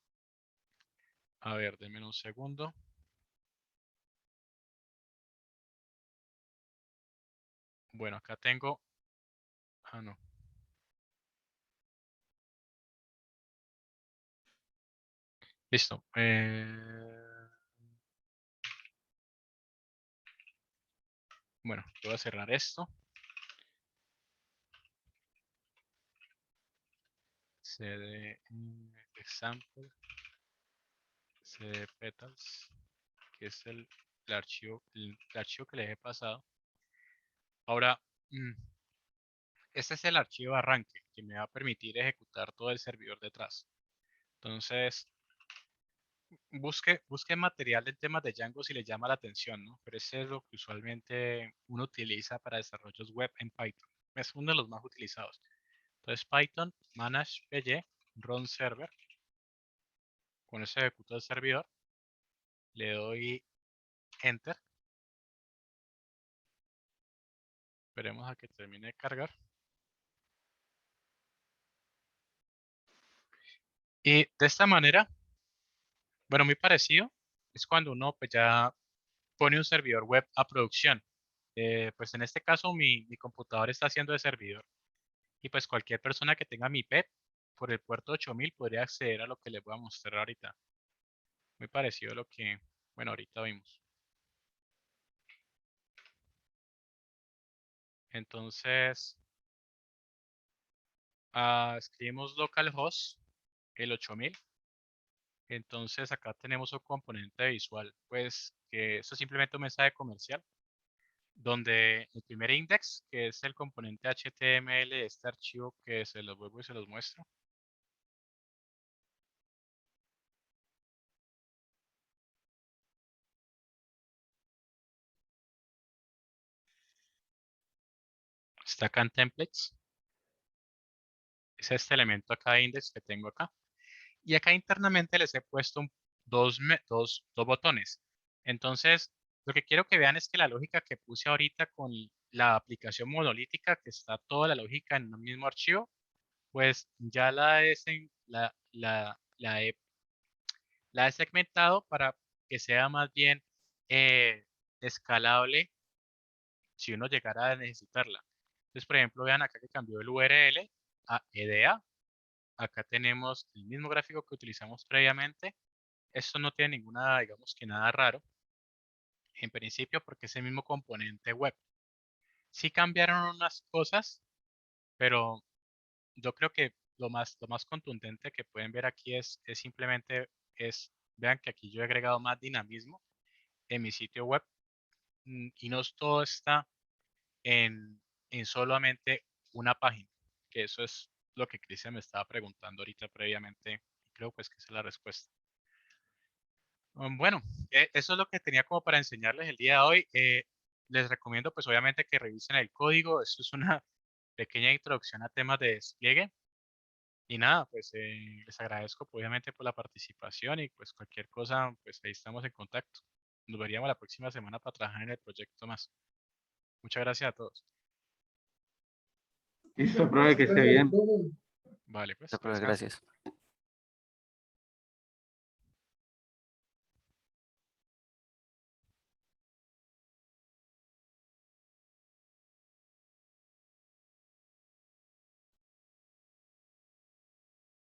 A ver, denme un segundo. Bueno, acá tengo... Ah, no. Listo. Bueno, voy a cerrar esto. cd example, cd petals, que es el archivo que les he pasado. Ahora, este es el archivo de arranque que me va a permitir ejecutar todo el servidor detrás. Entonces, busque material en temas de Django si le llama la atención, ¿no? Pero ese es lo que usualmente uno utiliza para desarrollos web en Python. Es uno de los más utilizados. Entonces, Python manage.py run server. Con eso ejecuto el servidor. Le doy enter. Esperemos a que termine de cargar. Y de esta manera, bueno, muy parecido, es cuando uno pues, ya pone un servidor web a producción. Pues en este caso mi computador está haciendo de servidor. Y pues cualquier persona que tenga mi IP por el puerto 8000 podría acceder a lo que les voy a mostrar ahorita. Muy parecido a lo que, bueno, ahorita vimos. Entonces, escribimos localhost, el 8000. Entonces acá tenemos un componente visual, pues que esto es simplemente un mensaje comercial, donde el primer index, que es el componente HTML de este archivo que se los vuelvo y se los muestro. Está acá en templates. Es este elemento acá de index que tengo acá. Y acá internamente les he puesto dos botones. Entonces, lo que quiero que vean es que la lógica que puse ahorita con la aplicación monolítica, que está toda la lógica en un mismo archivo, pues ya la he segmentado para que sea más bien escalable si uno llegara a necesitarla. Entonces, por ejemplo, vean acá que cambió el URL a EDA. Acá tenemos el mismo gráfico que utilizamos previamente. Esto no tiene ninguna, digamos que nada raro, en principio, porque es el mismo componente web. Sí cambiaron unas cosas, pero yo creo que lo más contundente que pueden ver aquí es simplemente, vean que aquí yo he agregado más dinamismo en mi sitio web y no todo está en solamente una página, que eso es lo que Cristian me estaba preguntando ahorita previamente y creo pues que esa es la respuesta. Bueno, eso es lo que tenía como para enseñarles el día de hoy. Les recomiendo pues obviamente que revisen el código. Esto es una pequeña introducción a temas de despliegue. Y nada, pues les agradezco pues, obviamente por la participación y pues cualquier cosa, pues ahí estamos en contacto. Nos veríamos la próxima semana para trabajar en el proyecto más. Muchas gracias a todos.
Listo, profe, que esté bien.
Vale, pues,
Profe,
descanse.
gracias.